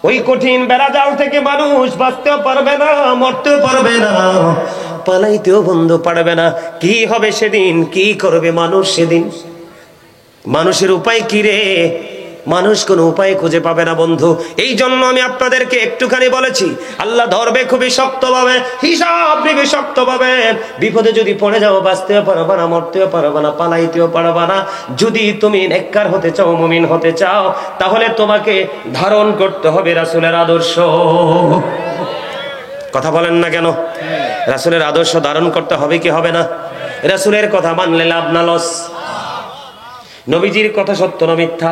ওই কঠিন বেড়াজাল থেকে মানুষ বাঁচতেও পারবে না, মরতেও পারবে না, পালাইতেও বন্ধু পারবে না। কি হবে সেদিন? কি করবে মানুষ সেদিন? মানুষের উপায় কি রে? মানুষ কোনো উপায় খুঁজে পাবে না বন্ধু। এই জন্য আমি আপনাদেরকে একটুখানি বলেছি, আল্লাহ ধরবে খুবই শক্তভাবে, হিসাব নেবে শক্তভাবে। বিপদে যদি পড়ে যাও, বাঁচতেও পারবে না, মরতেও পারবে না, পালাইতেও পারবে না। যদি তুমি নেককার হতে চাও, মুমিন হতে চাও, তাহলে তোমাকে ধারণ করতে হবে রাসূলের আদর্শ। কথা বলেন না কেন? রাসূলের আদর্শ ধারণ করতে হবে কি হবে না? রাসূলের কথা মানলে লাভ না লস? নবীজির কথা সত্য না মিথ্যা?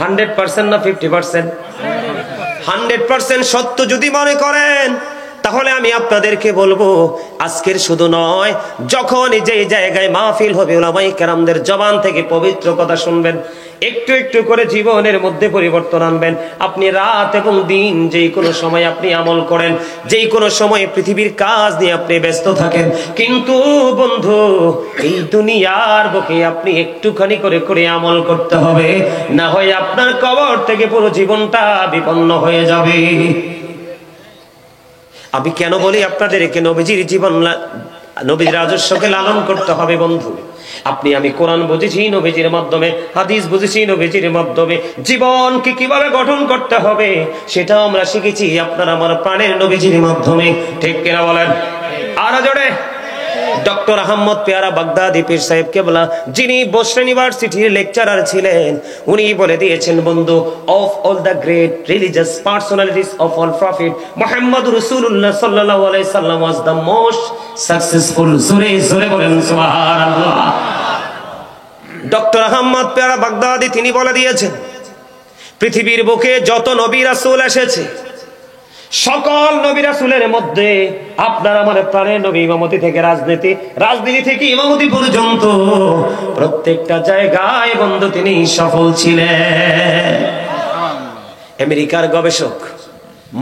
100% না 50%? 100% সত্য যদি মনে করেন, তাহলে আমি আপনাদেরকে বলবো, আজকের শুধু নয়, যখন যে জায়গায় মাহফিল হবে, উলামায়ে কেরামদের জবান থেকে পবিত্র কথা শুনবেন, একটু একটু করে জীবনের মধ্যে পরিবর্তন আনবেন। আপনি রাত এবং দিন যেই কোনো সময় আপনি আমল করেন, যেই কোনো সময় পৃথিবীর কাজ নিয়ে আপনি ব্যস্ত থাকেন, কিন্তু বন্ধু এই দুনিয়ার বুকে আপনি একটুখানি করে করে আমল করতে হবে, না হয় আপনার কবর থেকে পুরো জীবনটা বিপন্ন হয়ে যাবে। আমি কেন বলি আপনাদেরকে নবীজির জীবন, নবীর আদর্শকে লালন করতে হবে বন্ধু? আপনি আমি কোরআন বুঝেছি নবীজির মাধ্যমে, হাদিস বুঝেছি নবীজির মাধ্যমে, জীবনকে কিভাবে গঠন করতে হবে সেটাও আমরা শিখেছি আপনার আমার প্রাণের নবীজির মাধ্যমে। ঠিক কিনা বলেন? আর জোরে। ডক্টর আহমদ পেয়ারা বাগদাদি পীর সাহেব কেবলা, যিনি বসরা ইউনিভার্সিটির লেকচারার ছিলেন, উনি বলে দিয়েছেন বন্ধু, of all the great religious personalities of all prophet, Muhammad রাসূলুল্লাহ সাল্লাল্লাহু আলাইহি সাল্লাম ওয়াজ দ্য মোস্ট সাকসেসফুল। জোরে জোরে বলেন সুবহানাল্লাহ। ডক্টর আহমদ পেয়ারা বাগদাদি তিনি বলে দিয়েছেন, পৃথিবীর বুকে যত নবী রাসূল এসেছে, সকল নবী রাসূলের মধ্যে আপনার আমার প্রাণের নবী, ইমামতি থেকে রাজনীতি, রাজনীতি থেকে ইমামতি পর্যন্ত প্রত্যেকটা জায়গায় বন্ধু তিনি সফল ছিলেন। আমেরিকার গবেষক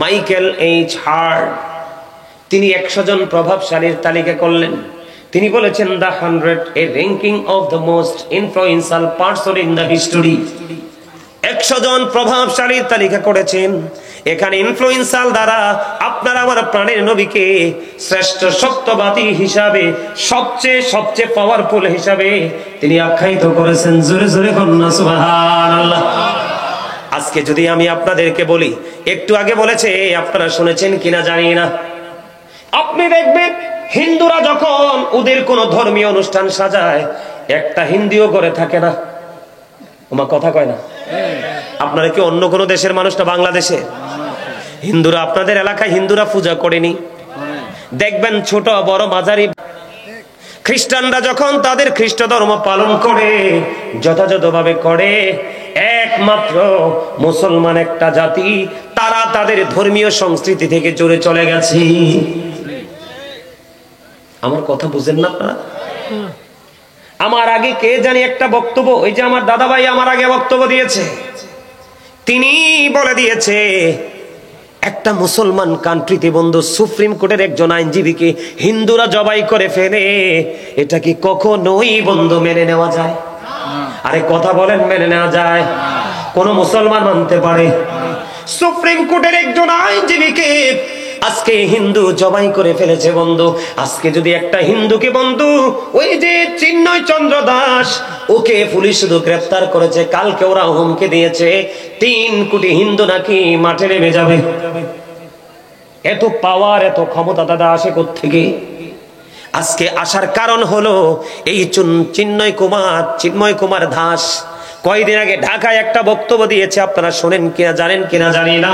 মাইকেল এইচ হার্ট তিনি 100 জন প্রভাবশালীর তালিকা করলেন। তিনি বলেছেন, the 100 A ranking of the most influential person in the history. 100 জন প্রভাবশালীর তালিকা করেছেন। এখানে ইনফ্লুয়েন্সাল দ্বারা আপনার আমার প্রাণের নবীকে শ্রেষ্ঠ সত্যবাদী হিসাবে, সবচেয়ে পাওয়ারফুল হিসাবে তিনি আখ্যায়িত করেছেন। জোরে জোরে কন্যা সুবহানাল্লাহ। আজকে যদি আমি আপনাদেরকে বলি, একটু আগে বলেছে, আপনারা শুনেছেন কিনা জানি না, আপনি দেখবেন হিন্দুরা যখন ওদের কোন ধর্মীয় অনুষ্ঠান সাজায়, একটা হিন্দুও করে থাকে না। ওমা কথা কয় না। আপনারা কি অন্য কোন দেশের মানুষটা? বাংলাদেশে হিন্দুরা, আপনাদের এলাকায় হিন্দুরা পূজা করেনি? দেখবেন ছোট বড় মাঝারি। খ্রিস্টানরা যখন তাদের খ্রিস্ট ধর্ম পালন করে, যথাযথভাবে করে। একমাত্র মুসলমান একটা জাতি, তারা তাদের ধর্মীয় সংস্কৃতি থেকে জোরে চলে গেছে। আমার কথা বুঝেন না আপনারা? আমার আগে কে জানি একটা বক্তব্য, ওই যে আমার দাদা ভাই আমার আগে বক্তব্য দিয়েছে, তিনি বলে দিয়েছে, একটা মুসলমান কান্ট্রিতে বন্ধু সুপ্রিম কোর্টের একজন আইনজীবীকে হিন্দুরা জবাই করে ফেলে, এটা কি কখনোই বন্ধু মেনে নেওয়া যায়? আরে কথা বলেন, মেনে নেওয়া যায়? কোন মুসলমান মানতে পারে? সুপ্রিম কোর্টের একজন আইনজীবীকে আজকে হিন্দু জবাই করে ফেলেছে বন্ধু। আজকে যদি একটা হিন্দুকে বন্ধু, ওই যে চিন্ময় চন্দ্র দাস, ওকে পুলিশ শুধু গ্রেফতার করেছে, কালকে ওরা হুমকি দিয়েছে 3 কোটি হিন্দু নাকি মাঠে নেমে যাবে। এত পাওয়ার, এত ক্ষমতা দাদা আসে কোত্থেকে? আজকে আসার কারণ হলো এই চিন্ময় কুমার দাস কয়েকদিন আগে ঢাকায় একটা বক্তব্য দিয়েছে। আপনারা শোনেন কিনা জানেন কিনা জানি না।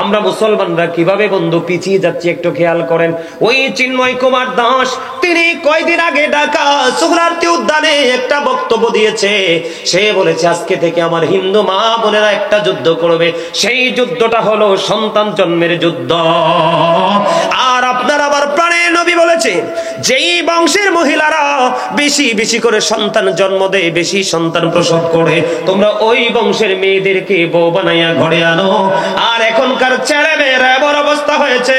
আমরা মুসলমানরা কিভাবে বন্ধু পিছিয়ে যাচ্ছি একটু খেয়াল করেন। ওই চিন্ময় কুমার দাস তিনি কয়েকদিন আগে ঢাকা সোহরাওয়ার্দী উদ্যানে একটা বক্তব্য দিয়েছে। সে বলেছে আজকে থেকে আমার হিন্দু মা বোনেরা একটা যুদ্ধ করবে, সেই যুদ্ধটা হলো সন্তান জন্মের যুদ্ধ। আর আপনার আবার প্রাণের নবী বলেছে যেই বংশের মহিলারা বেশি বেশি করে সন্তান জন্ম দেয়, বেশি সন্তান প্রসব করে, তোমরা ওই বংশের মেয়েদেরকে বউ বানাইয়া ঘরে আনো। আর এখনকার ছেলে মেয়েরা এমন অবস্থা হয়েছে,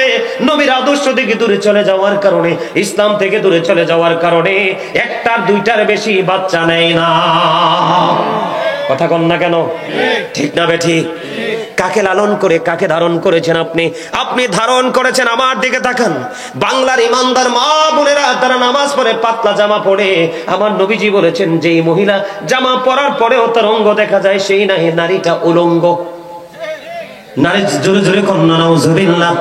নবীর আদর্শ থেকে দূরে চলে যাওয়ার কারণে, ইসলাম থেকে দূরে চলে যাওয়ার কারণে 1টার 2টার বেশি বাচ্চা নেয় না। কথা কন না কেন? ঠিক না বেঠিক? কাকে লালন করে কাকে ধারণ করেছেন আপনি? আপনি ধারণ করেছেন, আমার দিকে তাকান, বাংলার ইমানদার মা বোনেরা তারা নামাজ পড়ে পাতলা জামা পড়ে। আমার নবীজি বলেছেন যেই মহিলা জামা পরার পরেও তার অঙ্গ দেখা যায়, সেই নারীটা উলঙ্গ। নারী জোরে জোরে কন্যা নাউজুবিল্লাহ।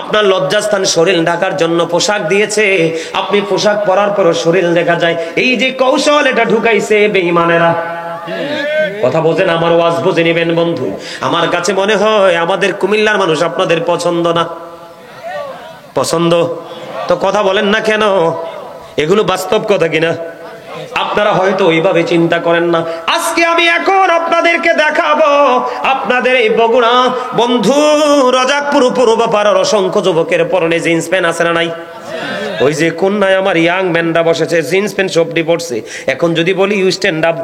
আপনার লজ্জাস্থান শরীর ঢাকার জন্য পোশাক দিয়েছে, আপনি পোশাক পরার পরও শরীর দেখা যায়। এই যে কৌশল এটা ঢুকাইছে বেঈমানেরা। কথা বোঝেন, আমার ওয়াজ বুঝে নেবেন বন্ধু। আমার কাছে মনে হয় আমাদের কুমিল্লার মানুষ আপনাদের পছন্দ না। পছন্দ তো কথা বলেন না কেন? এগুলো বাস্তব কথা কিনা? আপনারা হয়তো ওইভাবে চিন্তা করেন না। আজকে আমি এখন আপনাদেরকে দেখাবো, আপনাদের এই বগুড়া বন্ধু রজাকপুর পূর্বপাড়ার অসংখ্য যুবকের পরনে জিন্স প্যান্ট আছে না নাই? ওই যে কন্যায় আমার ইয়াং ম্যানরা বসেছে, জিন্স প্যান্ট সবটি পড়ছে। এখন যদি বলি ইউ স্ট্যান্ড আপ,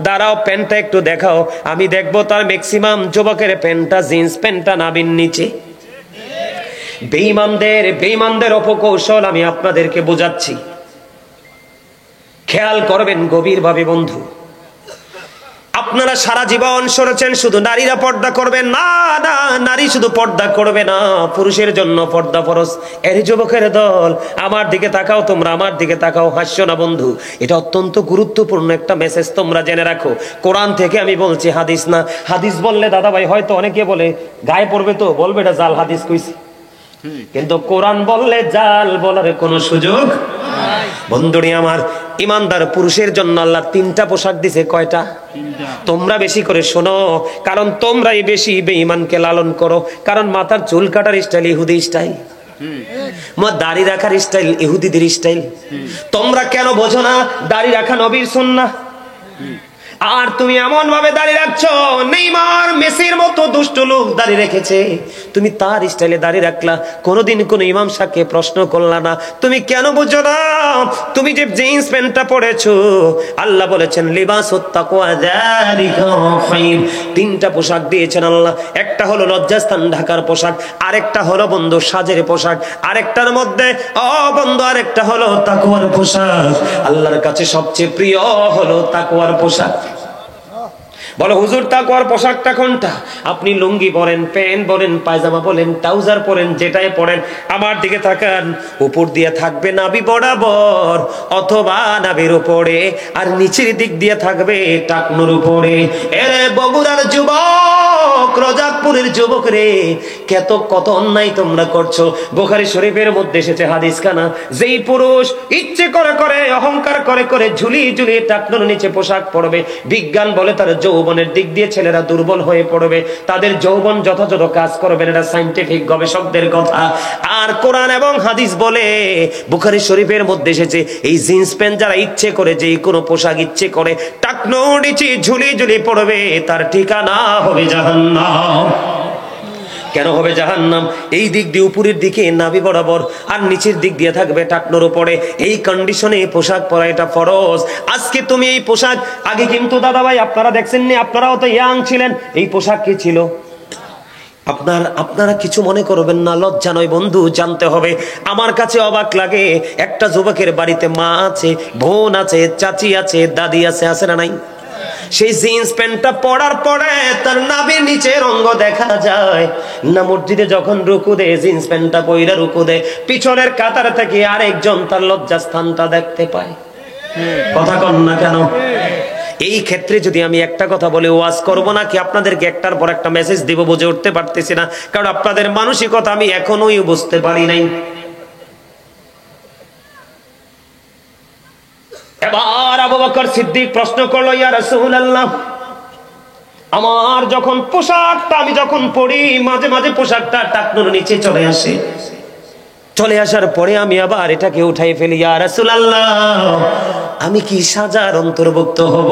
দাঁড়াও প্যান্টটা একটু দেখাও, আমি দেখবো তার ম্যাক্সিমাম যুবকের প্যান্টটা জিন্স প্যান্টটা নাবির নিচে। বেঈমানদের অপকৌশল আমি আপনাদেরকে বোঝাচ্ছি, খেয়াল করবেন গভীরভাবে বন্ধু। আপনারা সারা জীবন শুনেছেন শুধু নারীরা পর্দা করবে, না না, নারী শুধু পর্দা করবে না, পুরুষের জন্য পর্দা ফরজ। এর যুবকের দল, আমার দিকে তাকাও, তোমরা আমার দিকে তাকাও, হাসছো না বন্ধু। এটা অত্যন্ত গুরুত্বপূর্ণ একটা মেসেজ, তোমরা জেনে রাখো। কোরআন থেকে আমি বলছি, হাদিস না। হাদিস বললে দাদা ভাই হয়তো অনেকে বলে গায়ে পড়বে, তো বলবে এটা জাল হাদিস কইছি, কিন্তু কোরআন বললে জাল বলার কোনো সুযোগ বন্ধুরি আমার। ইমানদার পুরুষের জন্য আল্লাহ 3টা পোশাক দিছে। কয়টা? তোমরা বেশি করে শোনো, কারণ তোমরাই বেশি বেঈমানকে লালন করো। কারণ মাথার চুল কাটার স্টাইল ইহুদি স্টাইল, দাড়ি রাখার স্টাইল ইহুদিদের স্টাইল। তোমরা কেন বোঝো না দাড়ি রাখা নবীর সুন্নাহ? আর তুমি এমন ভাবে দাঁড়িয়ে রাখছো, নেইমার মেসির মতো দুষ্ট লোক দাঁড়িয়ে রেখেছে, তুমি তার স্টাইলে দাঁড়িয়ে রাখলা। কোনোদিন কোন ইমাম সাহেবকে প্রশ্ন করলা না, তুমি কেন বুঝো না? তুমি যে জিন্স প্যান্টটা পরেছো, আল্লাহ বলেছেন লিবাসুত তাকওয়া যালিকা খায়র। 3টা পোশাক দিয়েছেন আল্লাহ। একটা হলো লজ্জাস্থান ঢাকার পোশাক, আরেকটা হলো বন্ধু সাজের পোশাক, আরেকটার মধ্যে বন্ধু আরেকটা হলো তাকওয়ার পোশাক। আল্লাহর কাছে সবচেয়ে প্রিয় হলো তাকওয়ার পোশাক। বলো হুজুর তাকওয়ার পোশাকটা কোনটা? আপনি লুঙ্গি পরেন, প্যান্ট পরেন, পায়জামা পরেন, ট্রাউজার পরেন, যেটাই পরেন, আমার দিকে তাকান, উপর দিয়ে থাকবে নাভি বরাবর অথবা নাভির উপরে, আর নিচের দিক দিয়ে থাকবে টাকনুর উপরে। এরে বগুড়ার যুবক, রজাকপুরের যুবক রে, কত অন্যায় তোমরা করছো। বুখারী শরীফের মধ্যে এসেছে হাদিস খানা, যেই পুরুষ ইচ্ছে করে অহংকার করে ঝুলিয়ে টাকনুর নিচে পোশাক পরবে, বিজ্ঞান বলে তার যৌবনের দিক দিয়ে ছেলেরা দুর্বল হয়ে পড়বে, তাদের যৌবন যথাযথ কাজ করবে, এটা সায়েন্টিফিক গবেষকদের কথা। আর কোরআন এবং হাদিস বলে, বুখারী শরীফের মধ্যে এসেছে, এই জিন্স প্যান্ট যারা ইচ্ছে করে যে কোনো পোশাক ইচ্ছে করে টাকনুর নিচে ঝুলিয়ে পড়বে, তার ঠিকানা হবে জাহান্নাম। কেন হবে জাহান্নাম? এই দিক দিয়ে উপরের দিকে নাভি বরাবর, আর নিচের দিক দিয়ে থাকবে টাকনুর উপরে। এই কন্ডিশনে পোশাক পরা এটা ফরজ। আজকে তুমি এই পোশাক, আগে কিন্তু দাদা ভাই আপনারা দেখছেননি, আপনারাও তো ইয়াং ছিলেন, এই পোশাক কি ছিল? আপনারা কিছু মনে করবেন না, লজ্জা নয় বন্ধু, জানতে হবে। আমার কাছে অবাক লাগে, একটা যুবকের বাড়িতে মা আছে, বোন আছে, চাচি আছে, দাদি আছে, আছে না নাই? সেই জিন্স প্যান্টটা পরার পরে তার নাভির নিচের অঙ্গ দেখা যায় না। মসজিদে যখন রুকু দেয় জিন্স প্যান্টটা পইরা রুকু দেয়, পিছনের কাতার থেকে আরেকজন তার লজ্জাস্থানটা দেখতে পায়। কথা কন না কেন? এই ক্ষেত্রে যদি আমি একটা কথা বলে ওয়াজ করব না কি আপনাদেরকে একটার পর একটা মেসেজ দিব, বুঝে উঠতে পারতেছি না, কারণ আপনাদের মানসিকতা আমি এখনোই বুঝতে পারি নাই। এবার আবু বকর সিদ্দিক প্রশ্ন করলো, ইয়া রাসূলুল্লাহ, আমার যখন পোশাকটা আমি যখন পরি মাঝে মাঝে পোশাকটা টাকনুর নিচে চলে আসে, চলে আসার পরে আমি আবার এটাকে উঠাই ফেলি, ইয়া রাসূলুল্লাহ আমি কি সাজার অন্তর্ভুক্ত হব?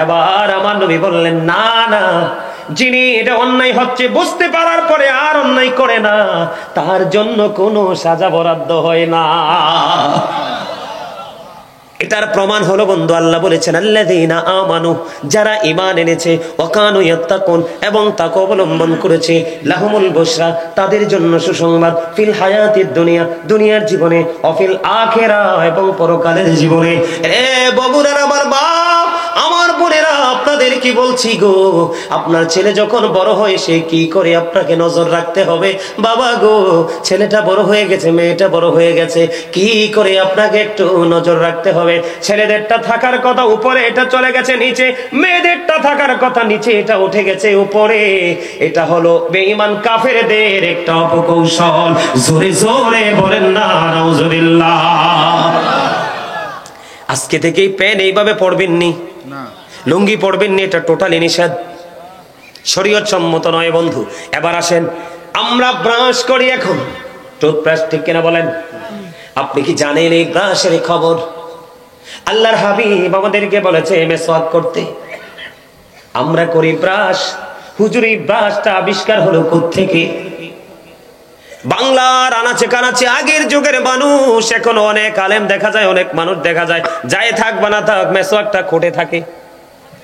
এবার আমার নবী বললেন, না না, যিনি এটা অন্যায় হচ্ছে বুঝতে পারার পরে আর অন্যায় করে না, তার জন্য কোনো সাজা বরাদ্দ হয় না। এটার প্রমাণ হলো বন্ধু, আল্লাহ বলেছেন আল্লাযীনা আমানু, যারা ঈমান এনেছে, ওয়া কানু ইয়াত্তাকুন, এবং তাকওয়া অবলম্বন করেছে, লাহুমুল বুশরা, তাদের জন্য সুসংবাদ, ফিল হায়াতিদ দুনিয়া, দুনিয়ার জীবনে, ও ফিল আখিরা, এবং পরকালের জীবনে। এ বগুড়ার আমার বাপ, আমার বোনেরা, আপনাদের কি বলছি গো, আপনার ছেলে যখন বড় হয় সে কি করে আপনাকে নজর রাখতে হবে। বাবা গো, ছেলেটা বড় হয়ে গেছে, মেয়েটা বড় হয়ে গেছে, কি করে আপনাকে একটু নজর রাখতে হবে। ছেলেদেরটা থাকার কথা উপরে, এটা চলে গেছে নিচে, মেয়েদেরটা থাকার কথা নিচে, এটা উঠে গেছে উপরে। এটা হলো বেঈমান কাফেরদের একটা অপকৌশল। জোরে জোরে বলেন না নাউজুবিল্লাহ। আজকে থেকেই প্যান এইভাবে পড়বেন নি, লুঙ্গি পড়বেন নি, এটা টোটালি নিষেধ, শরীয়ত সম্মত নয় বন্ধু। এবার আসেন, আমরা ব্রাশ করি এখন, টুথব্রাশ, ঠিক কিনা বলেন? আপনি কি জানেন এই ব্রাশের খবর? আল্লাহর হাবিব আমাদেরকে বলেছে মেসওয়াক করতে, আমরা করি ব্রাশ। হুজুর এই ব্রাশটা আবিষ্কার হলো কোত্থেকে? বাংলার আনাচে কানাচে আগের যুগের মানুষ, এখন অনেক আলেম দেখা যায়, অনেক মানুষ দেখা যায়, যাই থাক বা না থাক মেসওয়াকটা খুঁটে থাকে,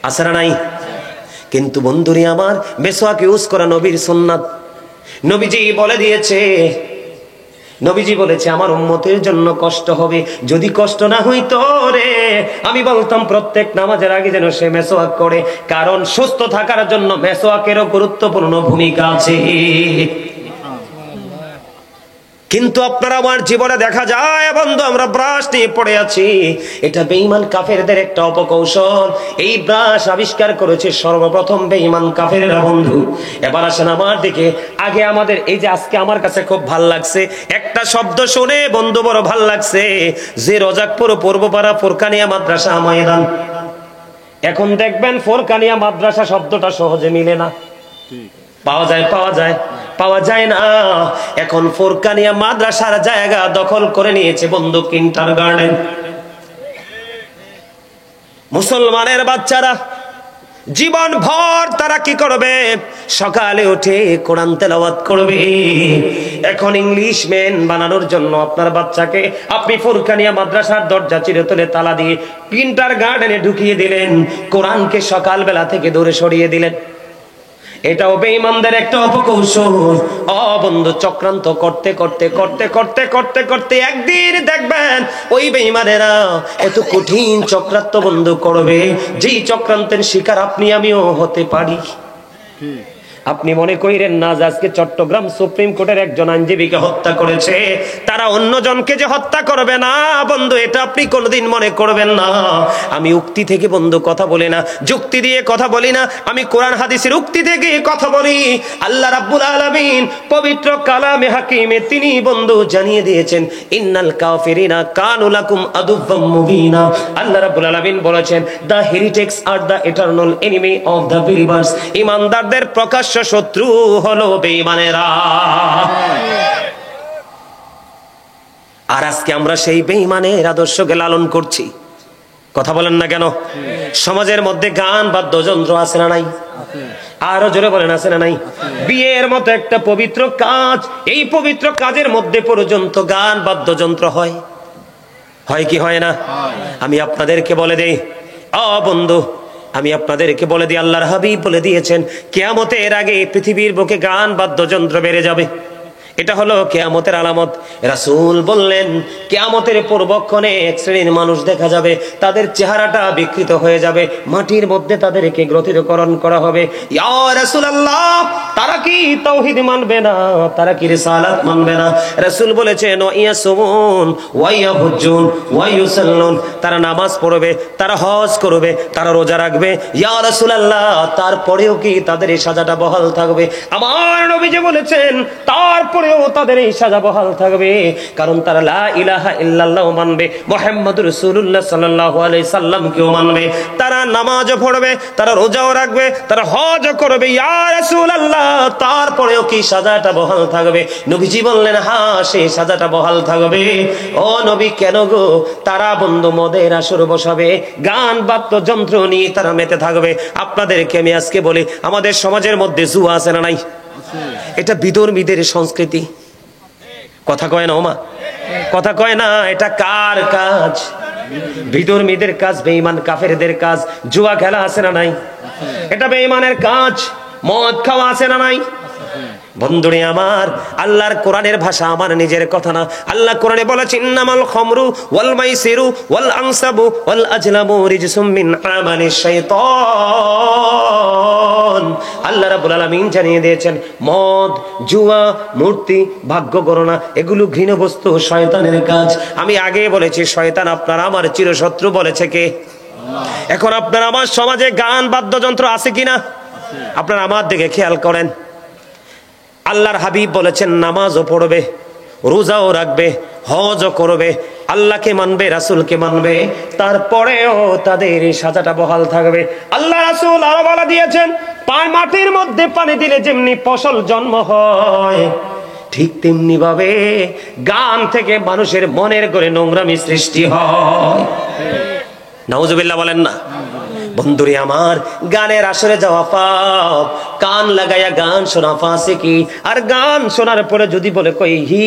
আছে না নাই? কিন্তু বন্ধুরে আমার, মেসওয়াক ইউজ করা নবীর সুন্নাত। নবীজি বলে দিয়েছে, নবীজি বলেছে আমার উম্মতের জন্য কষ্ট হবে, যদি কষ্ট না হইতো রে আমি বলতাম প্রত্যেক নামাজের আগে যেন সে মেসওয়াক করে, কারণ সুস্থ থাকার জন্য মেসওয়াকেরও গুরুত্বপূর্ণ ভূমিকা আছে। কিন্তু আপনারা আমার জীবনে দেখা যায় বন্ধু, আমরা ব্রাশ নিয়ে পড়ে আছি, এটা বেঈমান কাফেরদের একটা অপকৌশল। এই ব্রাশ আবিষ্কার করেছে সর্বপ্রথম বেঈমান কাফেররা বন্ধু। এবার আসেন আমার দিকে, আগে আমাদের এই যে আজকে আমার কাছে খুব ভাল লাগছে একটা শব্দ শুনে বন্ধু, বড় ভাল লাগছে, যে রোজাকপুর পূর্বপাড়া ফোরকানিয়া মাদ্রাসা ময়দান। এখন দেখবেন ফোরকানিয়া মাদ্রাসা শব্দটা সহজে মিলে না, পাওয়া যায় না। এখন ফোরকানিয়া মাদ্রাসার জায়গা দখল করে নিয়েছে বন্ধু কিন্ডারগার্টেন। মুসলমানের বাচ্চারা জীবন ভর তারা কি করবে? সকালে উঠে কোরআন তেলাওয়াত করবে। এখন ইংলিশ ম্যান বানানোর জন্য আপনার বাচ্চাকে আপনি ফোরকানিয়া মাদ্রাসার দরজা চিরতলে তালা দিয়ে কিন্ডারগার্টেনে ঢুকিয়ে দিলেন, কোরআনকে সকালবেলা থেকে দূরে সরিয়ে দিলেন। এটাও বেঈমানদের একটা অপকৌশল। বন্ধু, চক্রান্ত করতে করতে করতে করতে করতে করতে একদিন দেখবেন ওই বেঈমানেরা এত কঠিন চক্রান্ত বন্ধু করবে, যেই চক্রান্তের শিকার আপনি আমিও হতে পারি। আপনি মনে করেন না যে আজকে চট্টগ্রাম সুপ্রিম কোর্টের একজন আইনজীবীকে হত্যা করেছে, তারা অন্যজনকে যে হত্যা করবে না বন্ধু, এটা আপনি কোনোদিন মনে করবেন না। আমি উক্তি থেকে বন্ধু কথা বলি না, যুক্তি দিয়ে কথা বলি না, আমি কোরআন হাদিসের উক্তি থেকে কথা বলি। আল্লাহ রাব্বুল আলামিন পবিত্র কালামে হাকিমে তিনি বন্ধু জানিয়ে দিয়েছেন, ইন্নাল কাফিরিনা কানু লাকুম আদুওয়াম মুবিনা। আল্লাহ রাব্বুল আলামিন বলেছেন, the heretics are the eternal enemy of the believers. ঈমানদারদের প্রকাশ্য শত্রু হলো বেঈমানেরা। আর আজকে আমরা সেই বেঈমানের আদর্শকে লালন করছি। কথা বলেন না কেন? সমাজের মধ্যে গান বাদ্যযন্ত্র আছে না নাই? আরো জোরে বলেন, আছে না নাই? বিয়ের মতো একটা পবিত্র কাজ, এই পবিত্র কাজের মধ্যে পর্যন্ত গান বাদ্যযন্ত্র হয় কি হয় না? আমি আপনাদেরকে বলে দেই বন্ধু, আমি আপনাদেরকে বলে দিই, আল্লাহর হাবিব বলে দিয়েছেন কিয়ামতের আগে পৃথিবীর বুকে গান বাদ্যযন্ত্র বেড়ে যাবে। এটা হলো কিয়ামতের আলামত। রাসূল বললেন কিয়ামতের পূর্বক্ষণে এক শ্রেণীর মানুষ দেখা যাবে, তাদের চেহারাটা বিকৃত হয়ে যাবে, মাটির মধ্যে তাদেরকে গ্রথিতকরণ করা হবে। ইয়া রাসূলুল্লাহ, তারা কি তাওহীদ মানবে না? তারা কি রিসালাত মানবে না? রাসূল বলেছেন ইয়াসুমুন ওয়া ইয়াহুজ্জুন ওয়া ইউসাল্লুন, তারা নামাজ পড়বে, তারা হজ করবে, তারা রোজা রাখবে। ইয়া রাসূলুল্লাহ, তারপরেও কি তাদের এই সাজাটা বহাল থাকবে? আমার নবীজি বলেছেন তারপরেও তাদের এই সাজা বহাল থাকবে, কারণ তারা লা ইলাহা ইল্লাল্লাহ মানবে, মুহাম্মদুর রাসূলুল্লাহ সাল্লাল্লাহু আলাইহি সাল্লাম কেও মানবে, তারা নামাজও পড়বে, তারা রোজাও রাখবে, তারা হজও করবে। ইয়া রাসূলুল্লাহ, তারপরেও কি সাজাটা বহাল থাকবে? নবীজি বললেন হ্যাঁ, সেই সাজাটা বহাল থাকবে। ও নবী, কেন গো? তারা বন্ধু মদের আসর বসাবে, গান বাদ্যযন্ত্র নিয়ে তারা মেতে থাকবে। আপনাদেরকে আমি আজকে বলি, আমাদের সমাজের মধ্যে জুয়া আছে না নাই? এটা বিধর্মীদের সংস্কৃতি। কথা কয় না ওমা, কথা কয় না। এটা কার কাজ? বিধর্মীদের কাজ, বেঈমান কাফেরদের কাজ। জুয়া খেলা আছে না নাই? এটা বেঈমানের কাজ। মদ খাওয়া আছে না নাই? বন্ধুরে আমার, আল্লাহর কোরআনের ভাষা, আমার নিজের কথা না। আল্লাহ কোরআনে বলেছেন ইন্নামাল খামরু ওয়াল মাইসিরু ওয়াল আনসাবু ওয়াল আজলামু রিজসুম মিন আমালিশ শাইতান। আল্লাহ রাব্বুল আলামিন জানিয়ে দিয়েছেন মদ, জুয়া, মূর্তি, ভাগ্য গণনা এগুলো ঘৃণ্য বস্তু, শয়তানের কাজ। আমি আগে বলেছি শয়তান আপনার আমার চিরশত্রু। বলেছে কে? এখন আপনার আমার সমাজে গান বাদ্যযন্ত্র আছে কিনা? আপনারা আমার দিকে খেয়াল করেন। আল্লাহর হাবিব বলেছেন নামাজও পড়বে, রোজাও রাখবে, হজও করবে, আল্লাহকে মানবে, রাসূলকে মানবে, তারপরেও তাদের এই সাজাটা বহাল থাকবে। আল্লাহ রাসূল আরো বলে দিয়েছেন মাটির মধ্যে পানি দিলে যেমনি ফসল জন্ম হয়, ঠিক তেমনি ভাবে গান থেকে মানুষের মনের করে নোংরামি সৃষ্টি হয়। নাউজুবিল্লাহ বলেন না? বন্ধুরে আমার, গানের আসরে যাওয়া পাপ, কান লাগাইয়া গান শোনা ফাসিকি। আর গান শোনার পরে যদি বলে কই হি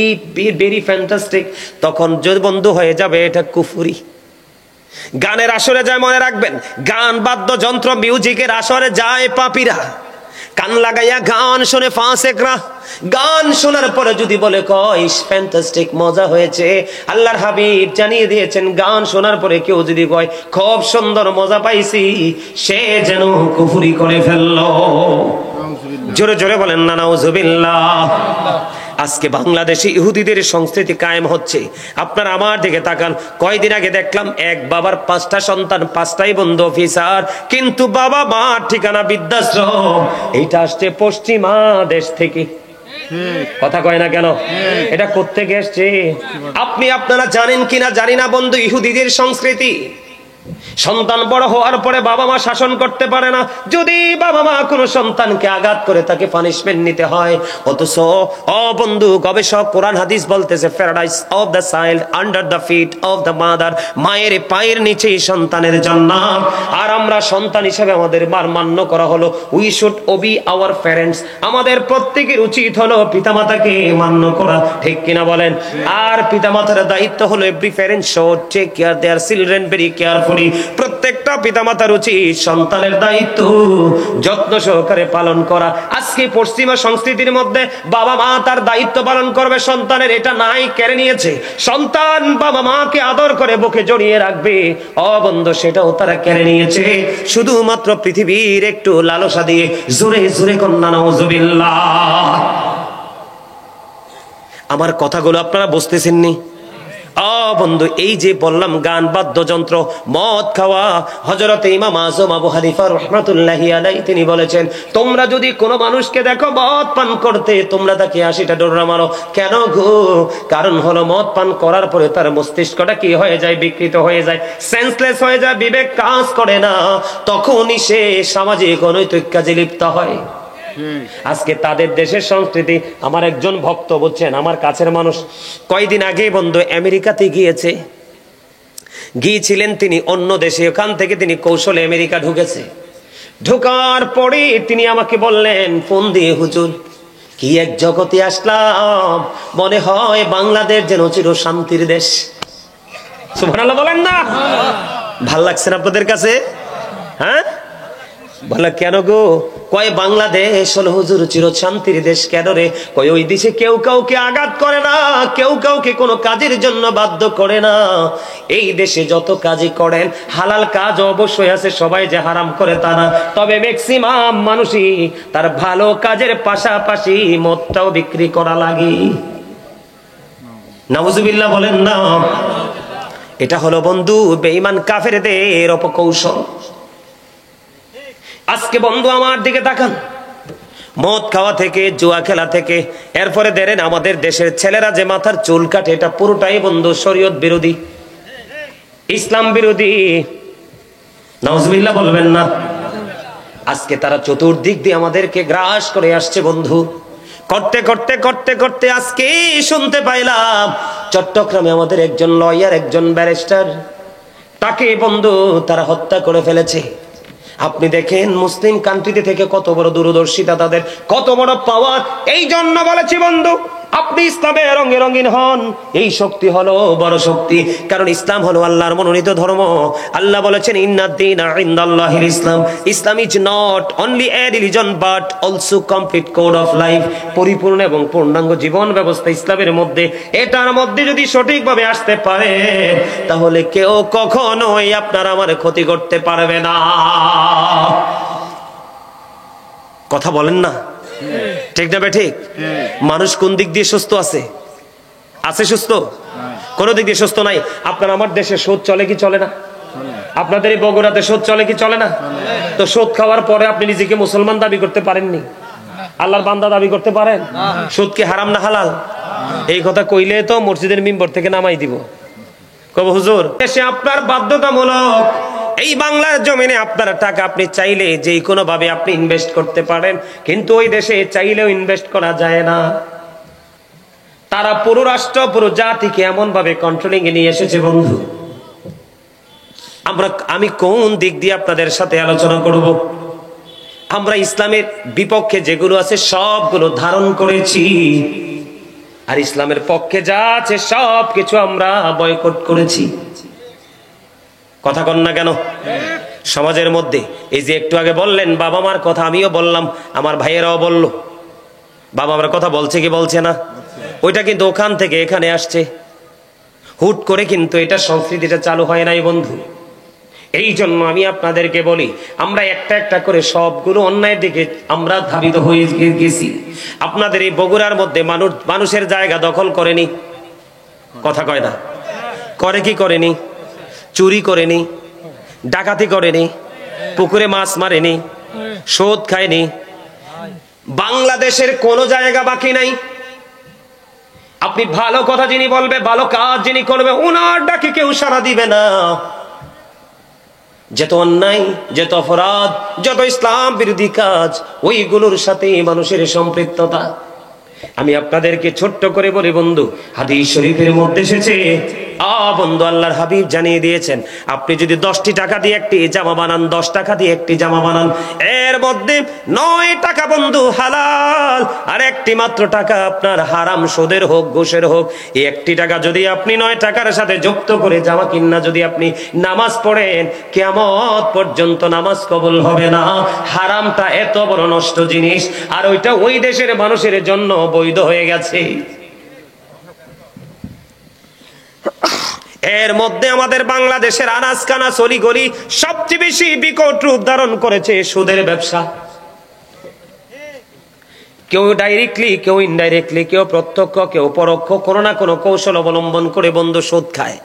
ভেরি ফ্যান্টাস্টিক, তখন যদি বন্ধু হয়ে যাবে এটা কুফরি। গানের আসরে যায়, মনে রাখবেন, গান বাদ্যযন্ত্র মিউজিকের আসরে যায় পাপীরা, কান লাগাইয়া গান শুনে ফাসিকরা। গান শোনার পরে যদি বলে কয় ফ্যান্টাস্টিক, মজা হয়েছে, আল্লাহর হাবিব জানিয়ে দিয়েছেন গান শোনার পরে কেউ যদি কয় খুব সুন্দর, মজা পাইছি, সে যেন কুফরি করে ফেললো। জোরে জোরে বলেন না নাউজুবিল্লাহ। আজকে বাংলাদেশে ইহুদিদের সংস্কৃতি কায়েম হচ্ছে। আপনারা আমার দিকে তাকান। কয়দিন আগে দেখলাম এক বাবার 5টা সন্তান, 5টাই বন্ধু অফিসার, কিন্তু বাবা মার ঠিকানা বৃদ্ধাশ্রম। এইটা আসছে পশ্চিমা দেশ থেকে। কথা কয় না কেন? এটা কোত্থেকে এসছে? আপনারা জানেন কিনা জানি না বন্ধু, ইহুদিদের সংস্কৃতি। সন্তান বড় হওয়ার পরে বাবা মা শাসন করতে পারে না। যদি বাবা মা কোনো সন্তানকে আঘাত করে তাকে পানিশমেন্ট নিতে হয়। অথচ বন্ধু, গবেষক কোরআন হাদিস বলতেছে paradise of the child under the feet of the mother, মায়ের পায়ের নিচেই সন্তানের জান্নাত। আর আমরা সন্তান হিসেবে আমাদের মান্য করা হলো we should Obi our parents. আমাদের প্রত্যেকের উচিত হলো পিতামাতাকে মান্য করা, ঠিক কিনা বলেন? আর পিতামাতার দায়িত্ব হলো every parent should take care their children very carefully. প্রত্যেকটা পিতামাতার উচিত সন্তানের দায়িত্ব যত্ন সহকারে পালন করা। আজকে পশ্চিমা সংস্কৃতির মধ্যে বাবা মা তার দায়িত্ব পালন করবে সন্তানের, এটা নাই, কেড়ে নিয়েছে। সন্তান বাবা মাকে আদর করে বুকে জড়িয়ে রাখবে, বন্ধু, সেটাও তারা কেড়ে নিয়েছে শুধুমাত্র পৃথিবীর একটু লালসা দিয়ে। জোরে জোরে কন্যা নাউজুবিল্লাহ। আমার কথাগুলো আপনারা বুঝতেছেন নি? বন্ধু, এই যে বললাম গান বাদ্যযন্ত্র, মদ খাওয়া, হযরতে ইমাম আযম আবু হানিফা রাহমাতুল্লাহি আলাইহি তিনি বলেছেন তোমরা যদি কোনো মানুষকে দেখো মদ পান করতে, তোমরা তাকে 80টা ডোরা মারো। কেন গো? কারণ হলো মদ পান করার পরে তার মস্তিষ্কটা কি হয়ে যায়? বিকৃত হয়ে যায়, সেন্সলেস হয়ে যায়, বিবেক কাজ করে না। তখনই সে সামাজিক অনৈতিক কাজে লিপ্ত হয়। আজকে তাদের দেশের সংস্কৃতি। আমার একজন ভক্ত, বুঝছেন, আমার কাছের মানুষ, কয়দিন আগে বন্ধু আমেরিকাতে গিয়েছিলেন তিনি অন্য দেশে। ওখান থেকে তিনি কৌশলে আমেরিকা ঢুকেছে। ঢোকার পরে তিনি আমাকে বললেন ফোন দিয়ে, হুজুর কি এক জগতে আসলাম, মনে হয় বাংলাদেশ যেন চির শান্তির দেশ। সুবহানাল্লাহ বলেন না? ভাল লাগছে না আপনাদের কাছে? হ্যাঁ, বলে কেন গো? কয় বাংলাদেশ হলো হুজুর চিরশান্তির দেশ। কেন রে? কয় ওই দেশে কেউ কাউকে আঘাত করে না, কেউ কাউকে কোনো কাজের জন্য বাধ্য করে না। এই দেশে যত কাজই করেন হালাল কাজ অবশ্যই আছে, সবাই যে হারাম করে তা না, তবে ম্যাক্সিমাম মানুষই তার ভালো কাজের পাশাপাশি মদটাও বিক্রি করা লাগে। নাউজুবিল্লাহ বলেন না। এটা হলো বন্ধু বেঈমান কাফেরদের অপকৌশল। আজকে বন্ধু আমার দিকে তাকান, মদ খাওয়া থেকে, জুয়া খেলা থেকে, এরপরে দেখেন আমাদের দেশের ছেলেরা যে মাথার চুল কাটে, এটা পুরোটাই বন্ধু শরীয়ত বিরোধী, ইসলাম বিরোধী। নাউজুবিল্লাহ বলবেন না। আজকে তারা চতুর্দিক দিয়ে আমাদেরকে গ্রাস করে আসছে বন্ধু। করতে করতে করতে করতে আজকে শুনতে পাইলাম চট্টগ্রামে আমাদের একজন লয়ার, একজন ব্যারিস্টার, তাকে বন্ধু তারা হত্যা করে ফেলেছে। আপনি দেখেন মুসলিম কান্ট্রিতে থেকে কত বড় দূরদর্শিতা তাদের, কত বড় পাওয়ার। এই জন্য বলেছি বন্ধু, আপনি ইসলামের রঙে রঙিন হন। এই শক্তি হলো বড় শক্তি, কারণ ইসলাম হলো আল্লাহর মনোনীত ধর্ম। আল্লাহ বলেছেন ইন্নাদ-দীনা ইনদাল্লাহিল ইসলাম। Islam is not only a religion but also complete code of life. পরিপূর্ণ এবং পূর্ণাঙ্গ জীবন ব্যবস্থা ইসলামের মধ্যে। এটার মধ্যে যদি সঠিকভাবে আসতে পারে তাহলে কেউ কখনোই আপনার আমার ক্ষতি করতে পারবে না। কথা বলেন না, ঠিক না বে ঠিক? মানুষ কোন দিক দিয়ে সুস্থ আছে? আছে সুস্থ? কোন দিক দিয়ে সুস্থ নাই। আপনার আমার দেশে সুদ চলে কি চলে না? আপনাদের এই বগুড়াতে সুদ চলে কি চলে না? তো সুদ খাওয়ার পরে আপনি নিজেকে মুসলমান দাবি করতে পারেননি, আল্লাহর বান্দা দাবি করতে পারেন? সুদ কি হারাম না হালাল? এই কথা কইলে তো মসজিদের মিম্বর থেকে নামাই দিব। কব হুজুর দেশে আপনার বাধ্যতামূলক, এই বাংলার জমিনে আপনার টাকা আপনি চাইলে যে কোনো ভাবে আপনি ইনভেস্ট করতে পারেন, কিন্তু ওই দেশে চাইলেও ইনভেস্ট করা যায় না। তারা পুরো রাষ্ট্র, পুরো জাতিকে এমন ভাবে কন্ট্রোলিং এ নিয়ে এসেছে বন্ধু। আমি কোন দিক দিয়ে আপনাদের সাথে আলোচনা করব? আমরা ইসলামের বিপক্ষে যেগুলো আছে সবগুলো ধারণ করেছি, আর ইসলামের পক্ষে যা আছে সব কিছু আমরা বয়কট করেছি। কথা কন না কেন? সমাজের মধ্যে এই যে একটু আগে বললেন বাবা মার কথা, আমিও বললাম, আমার ভাইয়েরাও বলল, বাবা মার কথা বলছে কি বলছে না? ওইটা কিন্তু ওখান থেকে এখানে আসছে, হুট করে কিন্তু এটা সংস্কৃতিটা চালু হয় নাই বন্ধু। এই জন্য আমি আপনাদেরকে বলি, আমরা একটা একটা করে সবগুলো অন্যায়ের দিকে আমরা ধাবিত হয়ে গেছি। আপনাদের এই বগুড়ার মধ্যে মানুষের জায়গা দখল করেনি, কথা কয় না? করে কি করেনি? চুরি করেনি, ডাকাতি করেনি, পুকুরে মাছ মারেনি, সুদ খায়নি। বাংলাদেশের কোন জায়গা বাকি নাই। আপনি ভালো কথা যিনি বলবে, ভালো কাজ যিনি করবে, ওনার ডাকে কেউ সাড়া দিবে না। যত অন্যায়, যত অপরাধ, যত ইসলাম বিরোধী কাজ, ওইগুলোর সাথে মানুষের সম্পৃক্ততা। আমি আপনাদেরকে ছোট্ট করে বলি বন্ধু, হাদিস শরীফের মধ্যে এসেছে, বন্ধু আল্লাহর হাবিব জানিয়ে দিয়েছেন, আপনি যদি 10টি টাকা দিয়ে একটি জামা বানান, 10 টাকা দিয়ে একটি জামা বানান, এর মধ্যে 9 টাকা বন্ধু হালাল, আর একটি মাত্র টাকা আপনার হারাম, সুদের হোক, ঘুষের হোক। এই একটি টাকা যদি আপনি 9 টাকার সাথে যুক্ত করে জামা কিনা যদি আপনি নামাজ পড়েন, কিয়ামত পর্যন্ত নামাজ কবুল হবে না। হারামটা এত বড় নষ্ট জিনিস, আর ওইটা ওই দেশের মানুষের জন্য বৈধ হয়ে গেছে। এর মধ্যে আমাদের বাংলাদেশের আনাজকানা সলিগলি সবচেয়ে বেশি বিকট রূপ ধারণ করেছে সুদের ব্যবসা। কেউ ডাইরেক্টলি, কেউ ইনডাইরেক্টলি, কেউ প্রত্যক্ষ, কেউ পরোক্ষ, কোনো না কোনো কৌশল অবলম্বন করে বন্ধু সুদ খায়।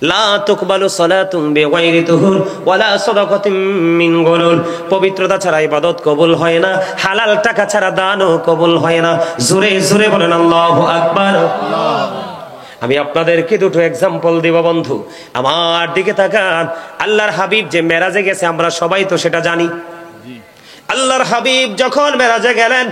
লা তুকবালু সালাতুন বিগাইরি তুহুর ওয়ালা সাদাকাতুম মিন গুলুল। পবিত্রতা ছাড়া ইবাদত কবুল হয় না, হালাল টাকা ছাড়া দানও কবুল হয় না। জোরে জোরে বলেন আল্লাহু আকবার। আমি আপনাদেরকে দুটো এক্সাম্পল দিব বন্ধু, আমার দিকে তাকান। আল্লাহর হাবিব যে মেরাজে গেছে আমরা সবাই তো সেটা জানি। আল্লাহর হাবিব যখন মেরাজে গেলেন,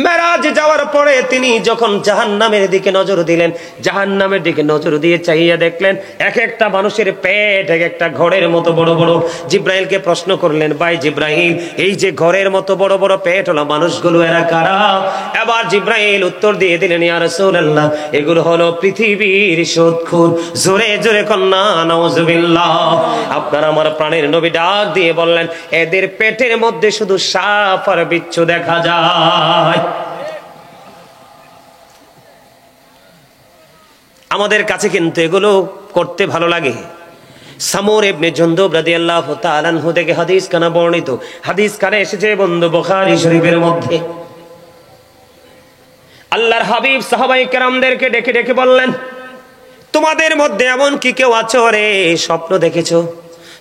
মেরাজে যাওয়ার পরে তিনি যখন জাহান্নামের দিকে নজর দিলেন, জাহান্নামের দিকে নজর দিয়ে চাইয়া দেখলেন এক একটা মানুষের পেট এক একটা ঘরের মতো বড় বড়। জিব্রাইলকে প্রশ্ন করলেন, ভাই জিব্রাইল, এই যে ঘরের মতো বড় বড় পেট হলো মানুষগুলো এরা কারা? এবার জিব্রাইল উত্তর দিয়ে দিলেন, ইয়া রাসূলুল্লাহ, এগুলো হলো পৃথিবীর সুদখোর। জোরে জোরে কন্যা নাউজুবিল্লাহ। আপনার আমার প্রাণের নবী ডাক দিয়ে বললেন, এদের পেটের মধ্যে শুধু সাপ আর বিচ্ছু দেখা যায়। আমাদের কাছে কিন্তু এগুলো করতে ভালো লাগে। সামুর ইবনে জুনদুব রাদিয়াল্লাহু তাআলা আনহু থেকে হাদিস কানা বর্ণিত, হাদিস কানে এসেছে বন্ধু বুখারী শরীফের মধ্যে। আল্লাহর হাবিব সাহাবায়ে কেরামদেরকে ডেকে ডেকে বললেন, তোমাদের মধ্যে এমন কি কেউ আছো রে স্বপ্ন দেখেছো?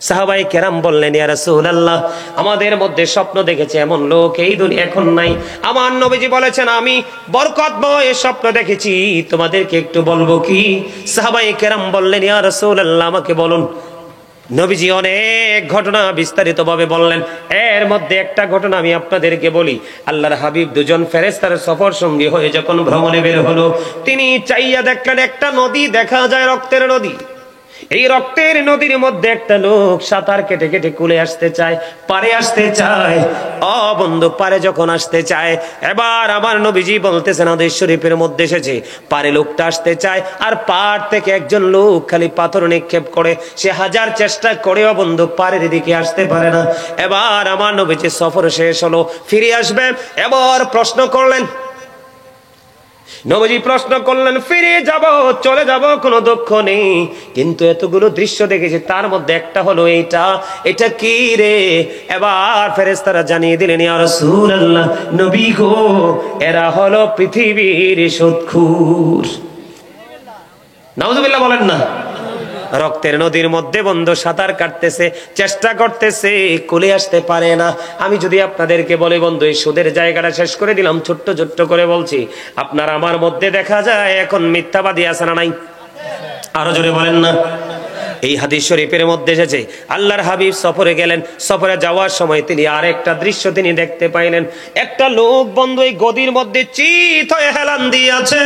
সাহাবায়ে কেরাম বললেন, ইয়া রাসূলুল্লাহ, আমাদের মধ্যে স্বপ্ন দেখেছে এমন লোক এই দুনিয়া এখন নাই। আমার নবীজি বলেছেন, আমি বরকতময় স্বপ্ন দেখেছি, তোমাদেরকে একটু বলবো কি? সাহাবায়ে কেরাম বললেন, ইয়া রাসূলুল্লাহ, আমাকে বলুন। নবীজি অনেক ঘটনা বিস্তারিতভাবে বললেন। এর মধ্যে একটা ঘটনা আমি আপনাদেরকে বলি। আল্লাহর হাবিব দুজন ফেরেশতার সফর সঙ্গী হয়ে যখন ভ্রমণে বের হলো, তিনি চাইয়া দেখলেন একটা নদী দেখা যায়, রক্তের নদী। এই রক্তের নদীর মধ্যে একটা লোক সাঁতার কেটে কেটে কুলে আসতে চায়, পারে আসতে চায়। ও বন্ধু, পারে যখন আসতে চায়, এবার আমার নবীজি বলতেছেন, হাদিস শরীফের মধ্যে এসেছে, পারে লোকটা আসতে চায় আর পার থেকে একজন লোক খালি পাথর নিক্ষেপ করে। সে হাজার চেষ্টা করেও বন্ধু পারের দিকে আসতে পারে না। এবার আমার নবীজি সফর শেষ হলো, ফিরে আসবে। এবার প্রশ্ন করলেন, নবীজি প্রশ্ন করলেন, ফিরে যাব, চলে যাব, কোনো দুঃখ নেই, কিন্তু এতগুলো দৃশ্য দেখেছি, তার মধ্যে একটা হলো এইটা, এটা কি রে? এবার ফেরেশতারা জানিয়ে দিলেন, ইয়া রাসূলুল্লাহ, নবী গো, এরা হলো পৃথিবীর সুদখোর। নাউজুবিল্লাহ বলেন না। রক্তের নদীর মধ্যে বন্ধু সাঁতার কাটতেছে, চেষ্টা করতেছে, কুলে আসতে পারে না। আমি যদি আপনাদেরকে বলি বন্ধু, এই সুদের জায়গাটা শেষ করে দিলাম, ছোট্ট ছোট্ট করে বলছি, আপনার আমার মধ্যে দেখা যায় এখন মিথ্যাবাদী আছে না নাই? আরো জোরে বলেন না। এই হাদিস শরীফের মধ্যে এসেছে, আল্লাহর হাবিব সফরে গেলেন, সফরে যাওয়ার সময় তিনি আরেকটা দৃশ্য তিনি দেখতে পাইলেন। একটা লোক বন্ধু এই গদির মধ্যে চিত হয়ে হেলান দিয়েছে।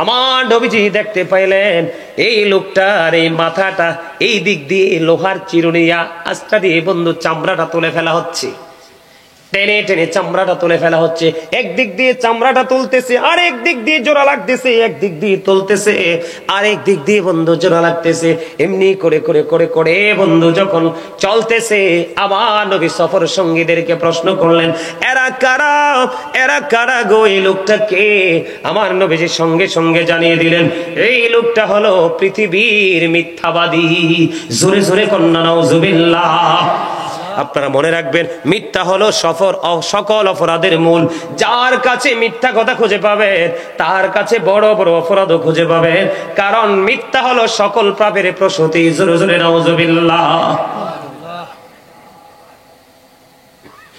আমার নবীজি দেখতে পাইলেন এই লোকটার এই মাথাটা এই দিক দিয়ে লোহার চিরুনিয়া আস্তা দিয়ে বন্ধু চামড়াটা তুলে ফেলা হচ্ছে, টেনে টেনে চামড়াটা তুলে ফেলা হচ্ছে। একদিক দিয়ে চামড়াটা তুলতেছে, আরেক দিক দিয়ে জোড়া লাগতেছে, একদিক দিয়ে তুলতেছে, আরেক দিক দিয়ে বন্ধু জোড়া লাগতেছে। এমনি করে করে করে করে বন্ধু যখন চলতেছে, আবার নবী সফর সঙ্গীদেরকে প্রশ্ন করলেন, এরা কারা? এরা কারা গো? এই লোকটা কে? আমার নবীজি সঙ্গে সঙ্গে জানিয়ে দিলেন, এই লোকটা হলো পৃথিবীর মিথ্যাবাদী। জোরে জোরে কন্যা নাউজুবিল্লাহ। আপনারা মনে রাখবেন, মিথ্যা হলো সকল অপরাধের মূল। যার কাছে মিথ্যা কথা খুঁজে পাবেন, তার কাছে বড় বড় অপরাধও খুঁজে পাবেন, কারণ মিথ্যা হলো সকল পাপের প্রসূতি। জোরে জোরে নাউজুবিল্লাহ।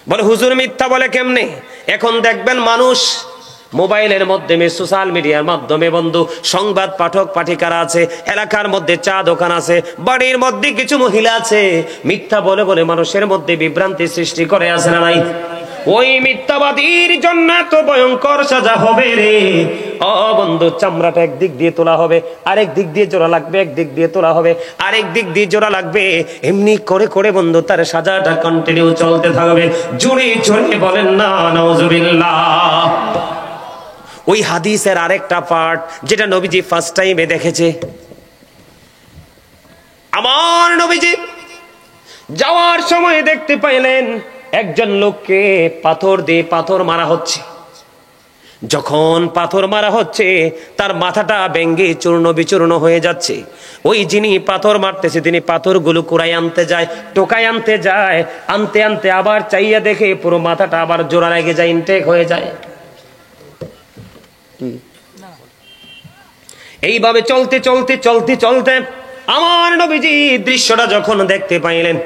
বলে হুজুর মিথ্যা বলে কেমনে? এখন দেখবেন মানুষ মোবাইলের মাধ্যমে, সোশ্যাল মিডিয়ার মাধ্যমে বন্ধু সংবাদ পাঠক পাঠিকারা আছে, এলাকার মধ্যে চা দোকান আছে, বাড়ির মধ্যে কিছু মহিলা আছে, মিথ্যা বলে বলে মানুষের মধ্যে বিভ্রান্তি সৃষ্টি করে, আছে না নাই? ওই মিথ্যাবাদীর জন্য তো ভয়ঙ্কর সাজা হবে রে। ও বন্ধু, চামড়াটা একদিক দিয়ে তোলা হবে, আরেক দিক দিয়ে জোড়া লাগবে, একদিক দিয়ে তোলা হবে, আরেক দিক দিয়ে জোড়া লাগবে। এমনি করে করে বন্ধু তার সাজাটা কন্টিনিউ চলতে থাকবে। জোরে জোরে বলেন না নাউজুবিল্লাহ। ওই হাদিসের আরেকটা পার্ট যেটা নবীজি ফার্স্ট টাইমে দেখেছে। আমার নবীজি যাওয়ার সময় দেখতে পাইলেন একজন লোককে পাথর দিয়ে পাথর মারা হচ্ছে। যখন পাথর মারা হচ্ছে, তার মাথাটা ভেঙে চূর্ণ বিচূর্ণ হয়ে যাচ্ছে। ওই যিনি পাথর মারতেছে তিনি পাথরগুলো কুড়াই আনতে যায়, টোকাই আনতে যায়, আনতে আনতে আবার চাইয়া দেখে পুরো মাথাটা আবার জোড়া লেগে যায়, ইনটেক হয়ে যায়। এইভাবে চলতে চলতে চলতে চলতে আমার নবীজি দৃশ্যটা যখন দেখতে পাইলেন,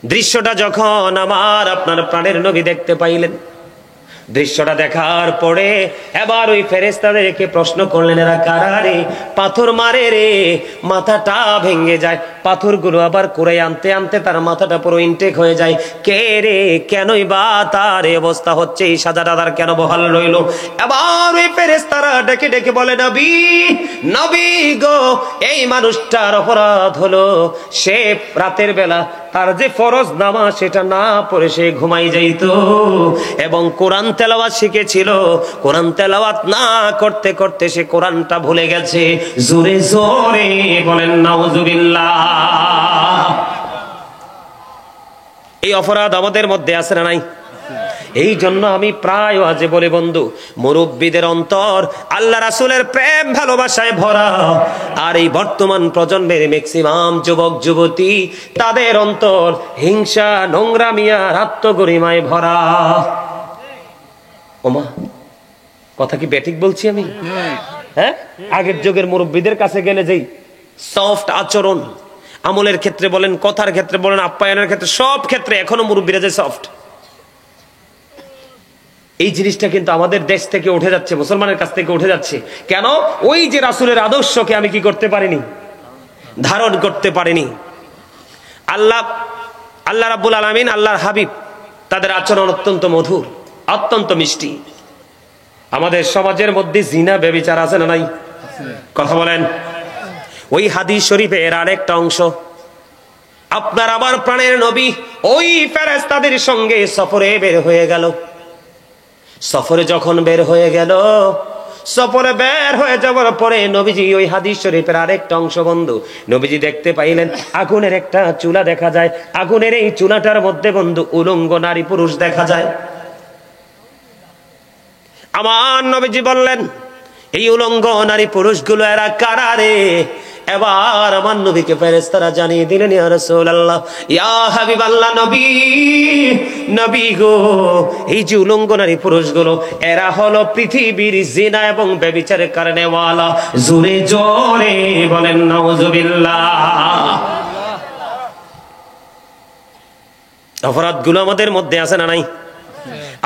দৃশ্যটা যখন আমার আপনার প্রাণের নবী দেখতে পাইলেন, দৃশ্যটা দেখার পরে এবার ওই ফেরেশতাদেরকে প্রশ্ন করলেন, এরা কারা রে? পাথর মারে রে, মাথাটা ভেঙে যায়, পাথরগুলো আবার কুড়াই আনতে আনতে তার মাথাটা পুরো ইনটেক হয়ে যায়। কে রে, কেনই বা তার এই অবস্থা হচ্ছে, এই সাজাটা তার কেন বহাল রইল? এবার ওই ফেরেশতারা ডেকে ডেকে বলে, নবী নবী গো, এই মানুষটার অপরাধ হলো সে রাতের বেলা তার যে ফরজ নামাজ সেটা না পড়ে সে ঘুমাই যাইতো এবং কোরআন তেলাওয়াত শিখেছিল, কোরআন তেলাওয়াত না করতে করতে সে কোরআনটা ভুলে গেছে। জোরে জোরে বলেন নাউজুবিল্লাহ। এই অপরাধ আমাদের মধ্যে আছে না নাই? এই জন্য আমি প্রায় আজে বলে, বন্ধু, মুরব্বীদের অন্তর আল্লাহ রাসূলের প্রেম ভালোবাসায় ভরা, আর এই বর্তমান প্রজন্মের ম্যাক্সিমাম যুবক যুবতী তাদের অন্তর হিংসা, নোংরামি আর আত্মগরিমায় ভরা। ওমা, কথা কি ব্যাঠিক বলছি আমি? হ্যাঁ, আগের যুগের মুরব্বীদের কাছে গেলে যেই সফট আচরণ, আমলের ক্ষেত্রে বলেন, কথার ক্ষেত্রে বলেন, আপ্যায়নের ক্ষেত্রে, সব ক্ষেত্রে এখনো মুরব্বীরা যে সফট, এই জিনিসটা কিন্তু আমাদের দেশ থেকে উঠে যাচ্ছে, মুসলমানের কাছ থেকে উঠে যাচ্ছে। কেন? ওই যে রাসূলের আদর্শকে আমি কি করতে পারিনি, ধারণ করতে পারিনি। আল্লাহ রাব্বুল আলামিন, আল্লাহর হাবিব, তাদের আচরণ অত্যন্ত মধুর, অত্যন্ত মিষ্টি। আমাদের সমাজের মধ্যে জিনা ব্যভিচার আছে না নাই? কথা বলেন। ওই হাদিস শরীফের আরেকটা অংশ, আপনার আমার প্রাণের নবী ওই ফেরেশতাদের সঙ্গে সফরে বের হয়ে গেল। সফরে যখন বের হয়ে গেল, সফরে বের হয়ে যাওয়ার পরে নবীজি ওই হাদিস শরীফের আরেকটা অংশ, বন্ধু, নবীজি দেখতে পাইলেন আগুনের একটা চুলা দেখা যায়। আগুনের এই চুলাটার মধ্যে, বন্ধু, উলঙ্গ নারী পুরুষ দেখা যায়। আমার নবীজি বললেন, এই উলঙ্গ নারী পুরুষগুলো এরা কারা রে? এবার আমার নবীকে ফেরেশতারা জানিয়ে দিলেন, ইয়া রাসূলুল্লাহ, ইয়া হাবিবাল্লাহ, নবী নবী গো, এই যে উলঙ্গ নারী পুরুষগুলো এরা হলো পৃথিবীর জিনা এবং ব্যভিচারের কারণে ওয়ালা। জোরে জোরে বলেন নাউজুবিল্লাহ। অপরাধগুলো আমাদের মধ্যে আছে না নাই?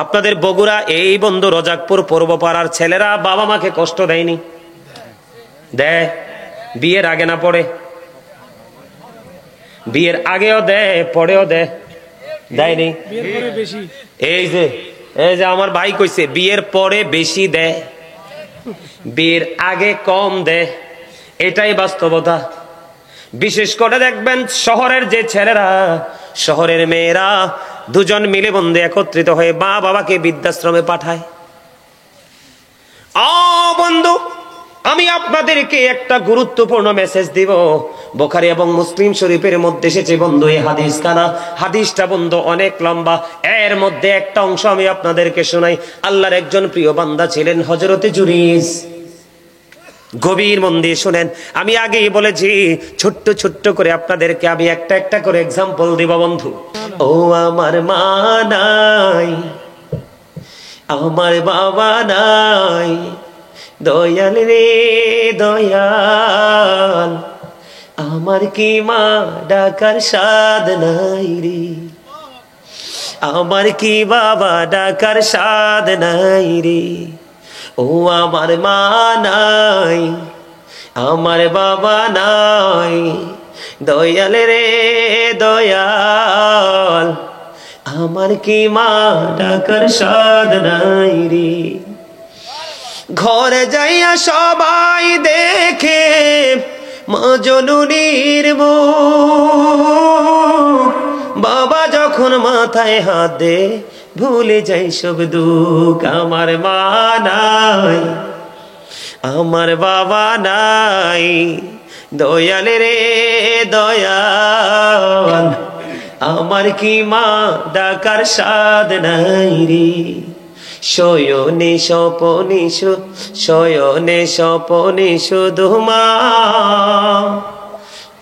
আপনাদের বগুড়া এই বন্ধু রজাকপুর পূর্বপাড়ার ছেলেরা বাবা মাকে কষ্ট দেয়নি? দেয়। বিয়ের আগে না পড়ে? বিয়ের আগেও দেয়, পরেও দেয়, দেয়নি? এই যে আমার ভাই কইছে, বিয়ের পরে বেশি দেয়, বিয়ের আগে কম দেয়, এটাই বাস্তবতা। বিশেষ করে দেখবেন শহরের যে ছেলেরা, শহরের মেয়েরা দুজন মিলে বন্ধু একত্রিত হয়ে মা বাবাকে বৃদ্ধাশ্রমে পাঠায়। বন্ধু, আমি আপনাদেরকে একটা গুরুত্বপূর্ণ মেসেজ দিব। বুখারী এবং মুসলিম শরীফের মধ্যে এসেছে বন্ধু এই হাদিস খানা। হাদিসটা বন্ধু অনেক লম্বা, এর মধ্যে একটা অংশ আমি আপনাদেরকে শোনাই। আল্লাহর একজন প্রিয় বান্দা ছিলেন হযরতে জুরিজ। গভীর মন দিয়ে শুনেন। আমি আগেই বলেছি, ছোট্ট ছোট্ট করে আপনাদেরকে আমি একটা একটা করে এক্সাম্পল দিব বন্ধু। ও আমার মা নাই, আমার বাবা নাই, দয়াল রে দয়াল, আমার কি মা ডাকার সাদ নাই রে, আমার কি বাবা ডাকার সাদ নাই রে। ও আমার মা নাই, আমার বাবা নাই, দয়াল রে দয়াল, আমার কি মা ডাকার সাদ নাই রে। ঘরে যাইয়া সবাই দেখে মা জননীর মুখ, বাবা যখন মাথায় হাত দে ভুলে যাই সব দুঃখ। আমার মা নাই, আমার বাবা নাই, দয়াল রে দয়াল, আমার কি মা ডাকার সাদ নাই রে। শয়নে স্বপনে শয়নে স্বপনে শুধু মা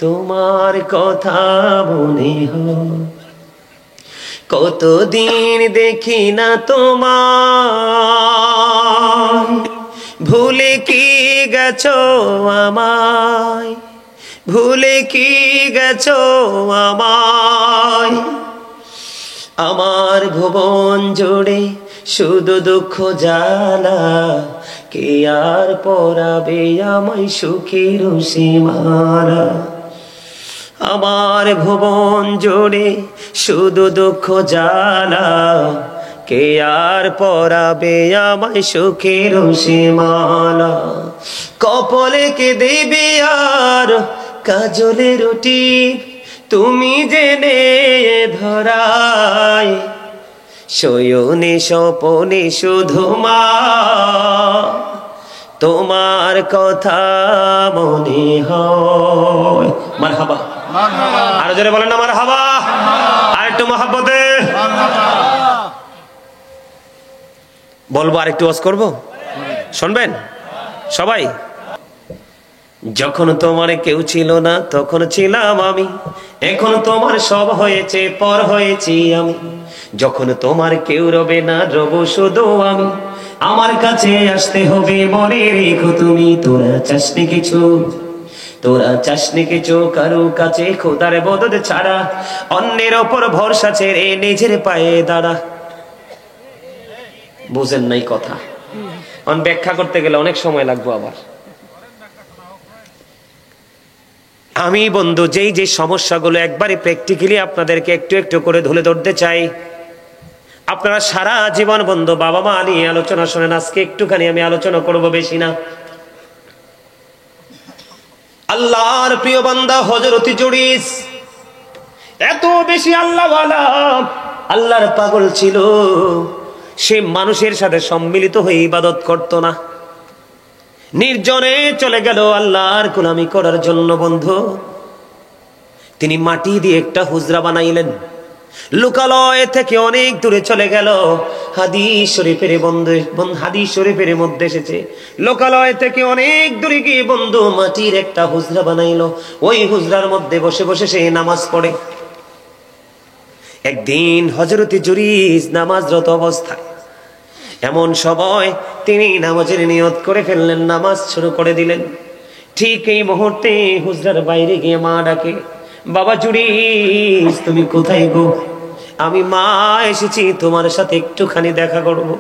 তোমার কথা মনে হয়, কতদিন দেখি না তোমায়, ভুলে কি গেছো আমায়, ভুলে কি গেছো আমায়। আমার ভুবন জুড়ে শুধু দুঃখ জ্বালা, কে আর পরাবে আমায় সুখের সীমানা। আমার ভুবন জুড়ে শুধু দুঃখ জ্বালা, কে আর পরাবে আমায় সুখের সীমালা। কপালে কে দেবে আর কাজলে রুটি, তুমি জেনে ধরায় শয়নে স্বপনে শুধু মা তোমার কথা মনে হয়। মারহাবা, আরো জোরে বলেন না মারহাবা, আর একটু মহাব্বতে বলবো, আর একটু ওয়াজ করবো, শুনবেন সবাই। যখন তোমার কেউ ছিল না তখন ছিলাম আমি, এখন তোমার সব হয়েছে পর হয়েছি আমি। যখন তোমার কেউ রবে না রব শুধু আমি, আমার কাছে আসতে হবে মনে রেখো তুমি। তোরা চাসনি কিছু, তোরা চাসনি কিছু কারো কাছে খোদার বদদ ছাড়া, অন্যের ওপর ভরসা ছেড়ে নিজের পায়ে দাঁড়া। বুঝেন নাই কথা, ব্যাখ্যা করতে গেলে অনেক সময় লাগবে। আবার আমি বন্ধু যেই যে সমস্যাগুলো একবারে প্র্যাকটিক্যালি আপনাদেরকে একটু একটু করে ধরে ধরতে চাই। আপনারা সারা জীবন বন্ধু বাবা মা নিয়ে আলোচনা শোনেন, আজকে একটুখানি আমি আলোচনা করব, বেশি না। আল্লাহর প্রিয় বান্দা হযরত জুরিস এত বেশি আল্লাহওয়ালা, আল্লাহর পাগল ছিল। সে মানুষের সাথে সম্মিলিত হয়ে ইবাদত করত না, নির্জনে চলে গেল আল্লাহর গোলামি করার জন্য। বন্ধু তিনি মাটি দিয়ে একটা হুজরা বানাইলেন, লোকালয় থেকে অনেক দূরে চলে গেল। হাদিস শরীফের মধ্যে এসেছে, লোকালয় থেকে অনেক দূরে গিয়ে বন্ধু মাটির একটা হুজরা বানাইলো। ওই হুজরার মধ্যে বসে বসে সে নামাজ পড়ে। একদিন হযরত জুরিস নামাজরত অবস্থায়, এমন সময় তিনি নামাজের নিয়ত করে ফেললেন, নামাজ শুরু করে দিলেন। ঠিক এই মুহূর্তে হুজরার বাইরে গিয়ে মা ডাকে, বাবা জুরিস তুমি কোথায় গো? আমি মা এসেছি তোমার সাথে একটুখানি দেখা করব।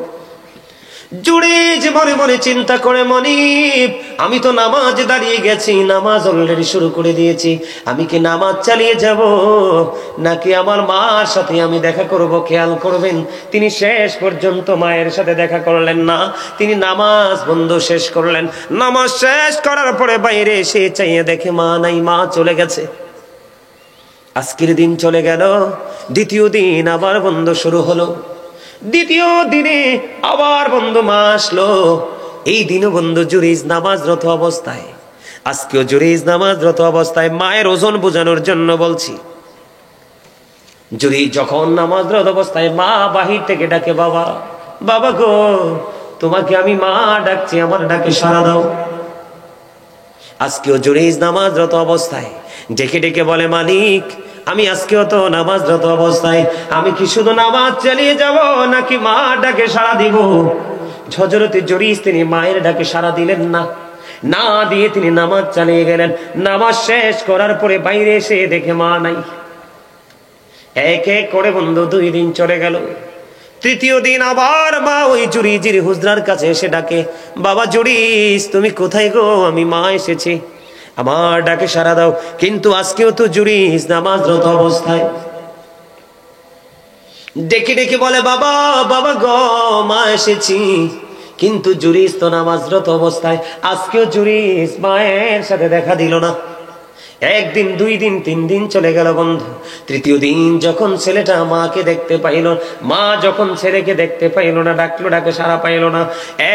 জুরিস মনে মনে চিন্তা করে, মনিব আমি তো নামাজ দাঁড়িয়ে গেছি, নামাজ অলরেডি শুরু করে দিয়েছি, আমি কি নামাজ চালিয়ে যাব নাকি আমার মার সাথে আমি দেখা করব? খেয়াল করবেন তিনি শেষ পর্যন্ত মায়ের সাথে দেখা করলেন না, তিনি নামাজ বন্ধ শেষ করলেন। নামাজ শেষ করার পরে বাইরে এসে চাইয়ে দেখে মা নাই, মা চলে গেছে। আজকের দিন চলে গেল, দ্বিতীয় দিন আবার বন্ধ শুরু হলো। দ্বিতীয় দিনে আবার বন্ধু মা আসলো। এই দিনও বন্ধু জুরিস নামাজরত অবস্থায়, আজকেও জুরিস নামাজরত অবস্থায়। মায়ের ওজন বোঝানোর জন্য বলছি, জুরিস যখন নামাজরত অবস্থায় মা বাহির থেকে ডাকে, বাবা বাবা গো তোমাকে আমি মা ডাকছি, আমার ডাকে সাড়া দাও। আজকেও জুরিস নামাজরত অবস্থায় ডেকে ডেকে বলে, মালিক আমি আজকেও তো নামাজরত অবস্থায়, আমি কি শুধু নামাজ চালিয়ে যাব নাকি মা ডাকে সাড়া দিব? হযরত জুরিস তিনি মায়ের ডাকে সাড়া দিলেন না, না দিয়ে তিনি নামাজ চালিয়ে গেলেন। নামাজ শেষ করার পরে বাইরে এসে দেখে মা নাই। এক এক করে বন্ধু 2 দিন চলে গেল। তৃতীয় দিন আবার মা ওই জুরিজির হুজরার কাছে এসে ডাকে, বাবা জুরিস তুমি কোথায় গো? আমি মা এসেছি, আমার ডাকে সাড়া দাও। কিন্তু আজকেও তো জুরিস নামাজরত অবস্থায়। ডেকে ডেকে বলে, বাবা বাবা গো মা এসেছি, কিন্তু জুরিস তো নামাজরত অবস্থায়। আজকেও জুরিস মায়ের সাথে দেখা দিল না। 1 দিন 2 দিন 3 দিন চলে গেল বন্ধু। তৃতীয় দিন যখন ছেলেটা মাকে দেখতে পাইল, মা যখন ছেলেকে দেখতে পাইল না, ডাকলো ডাকে সাড়া পাইল না।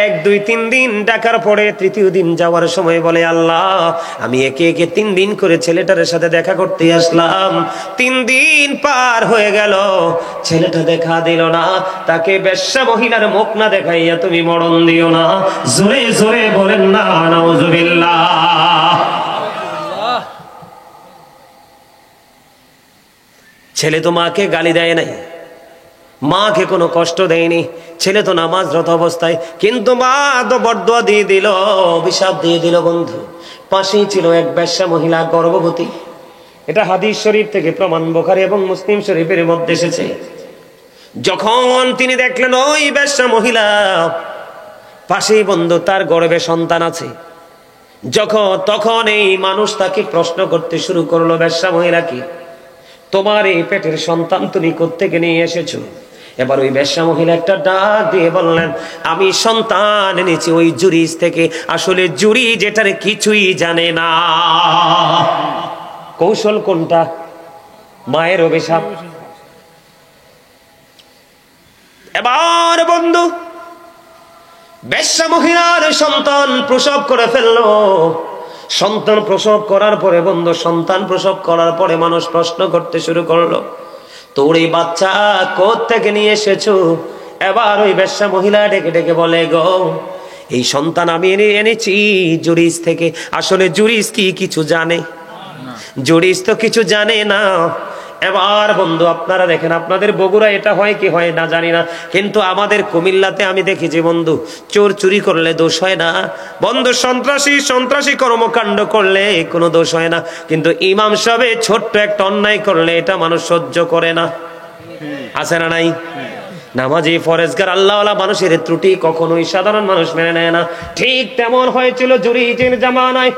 1 2 3 দিন ডাকার পরে তৃতীয় দিন যাওয়ার সময় বলে, আল্লাহ আমি একে একে 3 দিন করে ছেলেটার সাথে দেখা করতে আসলাম, 3 দিন পার হয়ে গেল, ছেলেটা দেখা দিল না। তাকে বেশ্যা মহিলার মুখ না দেখাইয়া তুমি মরণ দিও না। জোরে জোরে বলেন না নাউজুবিল্লাহ। ছেলে তো মাকে গালি দেয় নাই, মাকে কোনো কষ্ট দেয়নি, ছেলে তো নামাজরত অবস্থায়, কিন্তু মা তো বরদোয়া দিয়ে দিল, অভিশাপ দিয়ে দিল বন্ধু। পাশেই ছিল এক বেশ্যা মহিলা, গর্ভবতী। এটা হাদিস শরীফ থেকে প্রমাণ, বুখারী এবং মুসলিম শরীফের মধ্যে এসেছে। যখন তিনি দেখলেন ওই বেশ্যা মহিলা পাশেই বন্ধু তার গর্ভে সন্তান আছে, তখন এই মানুষ তাকে প্রশ্ন করতে শুরু করলো, বেশ্যা মহিলা কি তোমার এই পেটের সন্তান তুমি কোত্থেকে নিয়ে এসেছো? এবার ওই বেশ্যা মহিলা একটা ডাক দিয়ে বললেন, আমি সন্তান এনেছি ওই জুরিজ থেকে। আসলে জুরি যেটার কিছুই জানে না। কৌশল কোনটা? মায়ের অভিশাপ। এবার বন্ধু, বেশ্যা মহিলার সন্তান প্রসব করে ফেললো। সন্তান প্রসব করার পরে বন্ধু, সন্তান প্রসব করার পরে মানুষ প্রশ্ন করতে শুরু করলো, তোর এই বাচ্চা কোত্থেকে নিয়ে এসেছো? এবার ওই বেশ্যা মহিলা ডেকে ডেকে বলে, গো এই সন্তান আমি এনেছি জুরিজ থেকে। আসলে জুরিজ কি কিছু জানে? জুরিজ তো কিছু জানে না। এবার বন্ধু আপনারা দেখেন, আপনাদের বগুড়া এটা হয় কি হয় না জানি না, কিন্তু আমাদের কুমিল্লাতে আমি দেখেছি বন্ধু, চোর চুরি করলে দোষ হয় না বন্ধু, সন্ত্রাসী কর্মকাণ্ড করলে কোনো দোষ হয় না, কিন্তু ইমাম সাহেব ছোট্ট একটা অন্যায় করলে এটা মানুষ সহ্য করে না। আছে না নাই? নামাজি ফরেজগার আল্লাহওয়ালা মানুষের ত্রুটি কখনোই সাধারণ মানুষ মেনে নেয় না। ঠিক তেমন হয়েছিল জুরিজের জামানায়।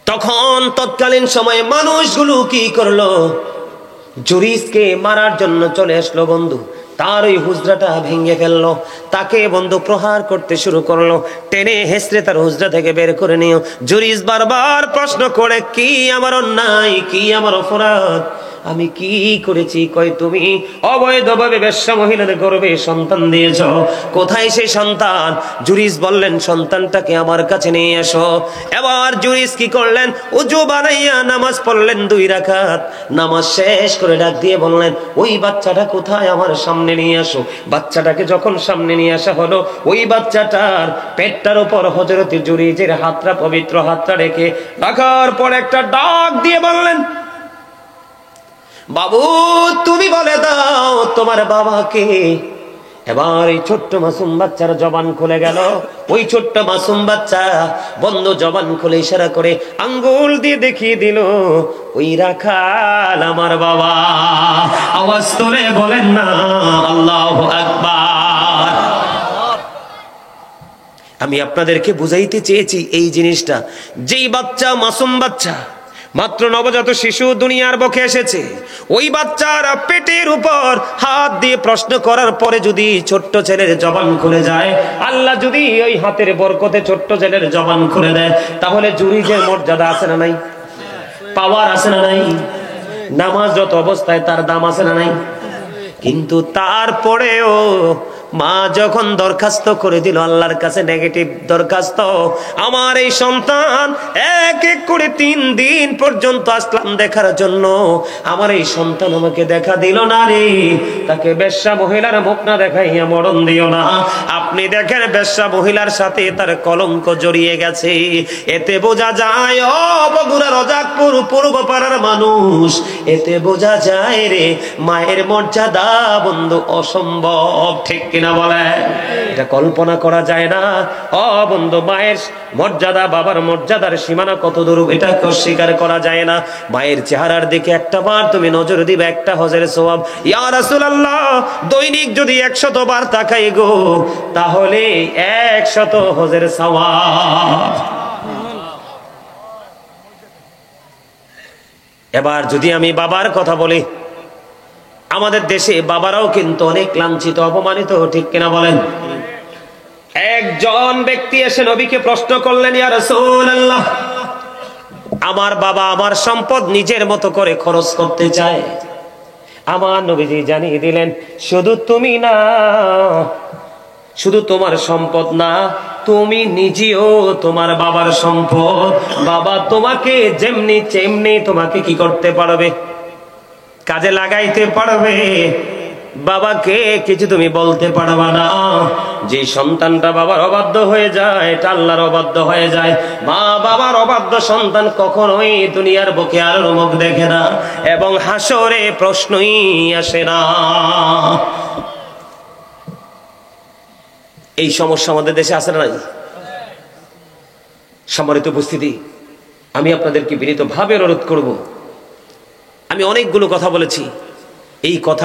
তখন তৎকালীন সময়ে মানুষগুলো কি করলো, জুরিজকে মারার জন্য চলে আসলো বন্ধু। তার ওই হুজরাটা ভেঙে ফেললো, তাকে বন্ধু প্রহার করতে শুরু করলো, টেনে হেসড়ে তার হুজরা থেকে বের করে নিও। জুরিজ বারবার প্রশ্ন করে, কি আমার অন্যায়, কি আমার অপরাধ, আমি কি করেছি? কয় তুমি অবৈধভাবে বেশ্যা মহিলাদের গর্ভে সন্তান দিয়েছ। কোথায় সেই সন্তান? জুরিজ বললেন, সন্তানটাকে আমার কাছে নিয়ে এসো। এবার জুরিজ কি করলেন, ওযু বানাইয়া নামাজ পড়লেন 2 রাকাত। নামাজ শেষ করে ডাক দিয়ে বললেন, ওই বাচ্চাটা কোথায়, আমার সামনে নিয়ে আসো। বাচ্চাটাকে যখন সামনে নিয়ে আসা হলো, ওই বাচ্চাটার পেটটার উপর হযরত জুরিজের হাতটা, পবিত্র হাতটা রেখে রাখার পর একটা ডাক দিয়ে বললেন, বাবু তুমি বলে দাও তোমার বাবাকে। এবার এই ছোট্ট মাসুম বাচ্চার জবান খুলে গেল। ওই ছোট্ট মাসুম বাচ্চা বন্ধু জবান খুলে ইশারা করে আঙ্গুল দিয়ে দেখিয়ে দিল, ওই রাখাল আমার বাবা। আওয়াজ তোলে বলেন না আল্লাহু আকবার। আমি আপনাদেরকে বুঝাইতে চেয়েছি এই জিনিসটা, যেই বাচ্চা মাসুম বাচ্চা, মাত্র নবজাত শিশু দুনিয়ার বুকে এসেছে, ওই বাচ্চার পেটের উপর হাত দিয়ে প্রশ্ন করার পরে যদি ছোট্ট ছেলের জবান খুলে যায়, আল্লাহ যদি ওই হাতের বরকতে ছোট্ট ছেলের জবান খুলে দেয়, তাহলে জুরিজের মর্যাদা আছে না নাই? পাওয়ার আছে না নাই? নামাজরত অবস্থায় তার দাম আছে না নাই? কিন্তু তারপরেও মা যখন দরখাস্ত করে দিল আল্লাহর কাছে, নেগেটিভ দরখাস্ত, আমার এই সন্তান এক এক করে 3 দিন পর্যন্ত আসলাম দেখার জন্য, আমার এই সন্তান আমাকে দেখা দিল না রে। তাকে বেশ্যা মহিলার মুখ না দেখাইয়া মরণ দিও না। আপনি দেখেন বেশ্যা মহিলার সাথে তার কলঙ্ক জড়িয়ে গেছে। এতে বোঝা যায়, ও বগুড়া রজাকপুর পূর্ব পাড়ার মানুষ, এতে বোঝা যায় রে মায়ের মর্যাদা বন্ধু অসম্ভব। ঠিক কিনা বলে? এটা কল্পনা করা যায় না। ও বন্ধু, মায়ের মর্যাদা, বাবার মর্যাদার সীমানা কত দূর, এটা অস্বীকার করা যায় না। মায়ের চেহারার দিকে একটা বার তুমি নজর দিবে, একটা হজের সওয়াব। ইয়া রাসূলুল্লাহ, দৈনিক যদি 100 বার তাকাই গো, তাহলে 100 হজের সওয়াব। এবার যদি আমি বাবার কথা বলি, আমাদের দেশে বাবারাও কিন্তু অনেক লাঞ্ছিত, অপমানিত। ঠিক কিনা বলেন? একজন ব্যক্তি এসে নবীকে প্রশ্ন করলেন, ইয়া রাসূলুল্লাহ, আমার বাবা আমার সম্পদ নিজের মতো করে খরচ করতে চায়। আমার নবীজি জানিয়ে দিলেন, শুধু তুমি না, শুধু তোমার সম্পদ না, তুমি নিজেও তোমার বাবার সম্পদ। বাবা তোমাকে যেমনি তেমনি তোমাকে কি করতে পারবে, কাজে লাগাইতে পারবে। বাবাকে কিছু তুমি বলতে পারবা না। যে সন্তানটা বাবার অবাধ্য হয়ে যায়, এটা আল্লাহর অবাধ্য হয়ে যায়। মা বাবার অবাধ্য সন্তান কখনোই দুনিয়ার বুকে আর মুখ দেখে না, এবং হাসরে প্রশ্নই আসে না। এই সমস্যা আমাদের দেশে আছে না নাই? সম্মানিত উপস্থিতি, আমি আপনাদেরকে বিনীতভাবে অনুরোধ করব, আমি অনেকগুলো কথা বলেছি, এই কথা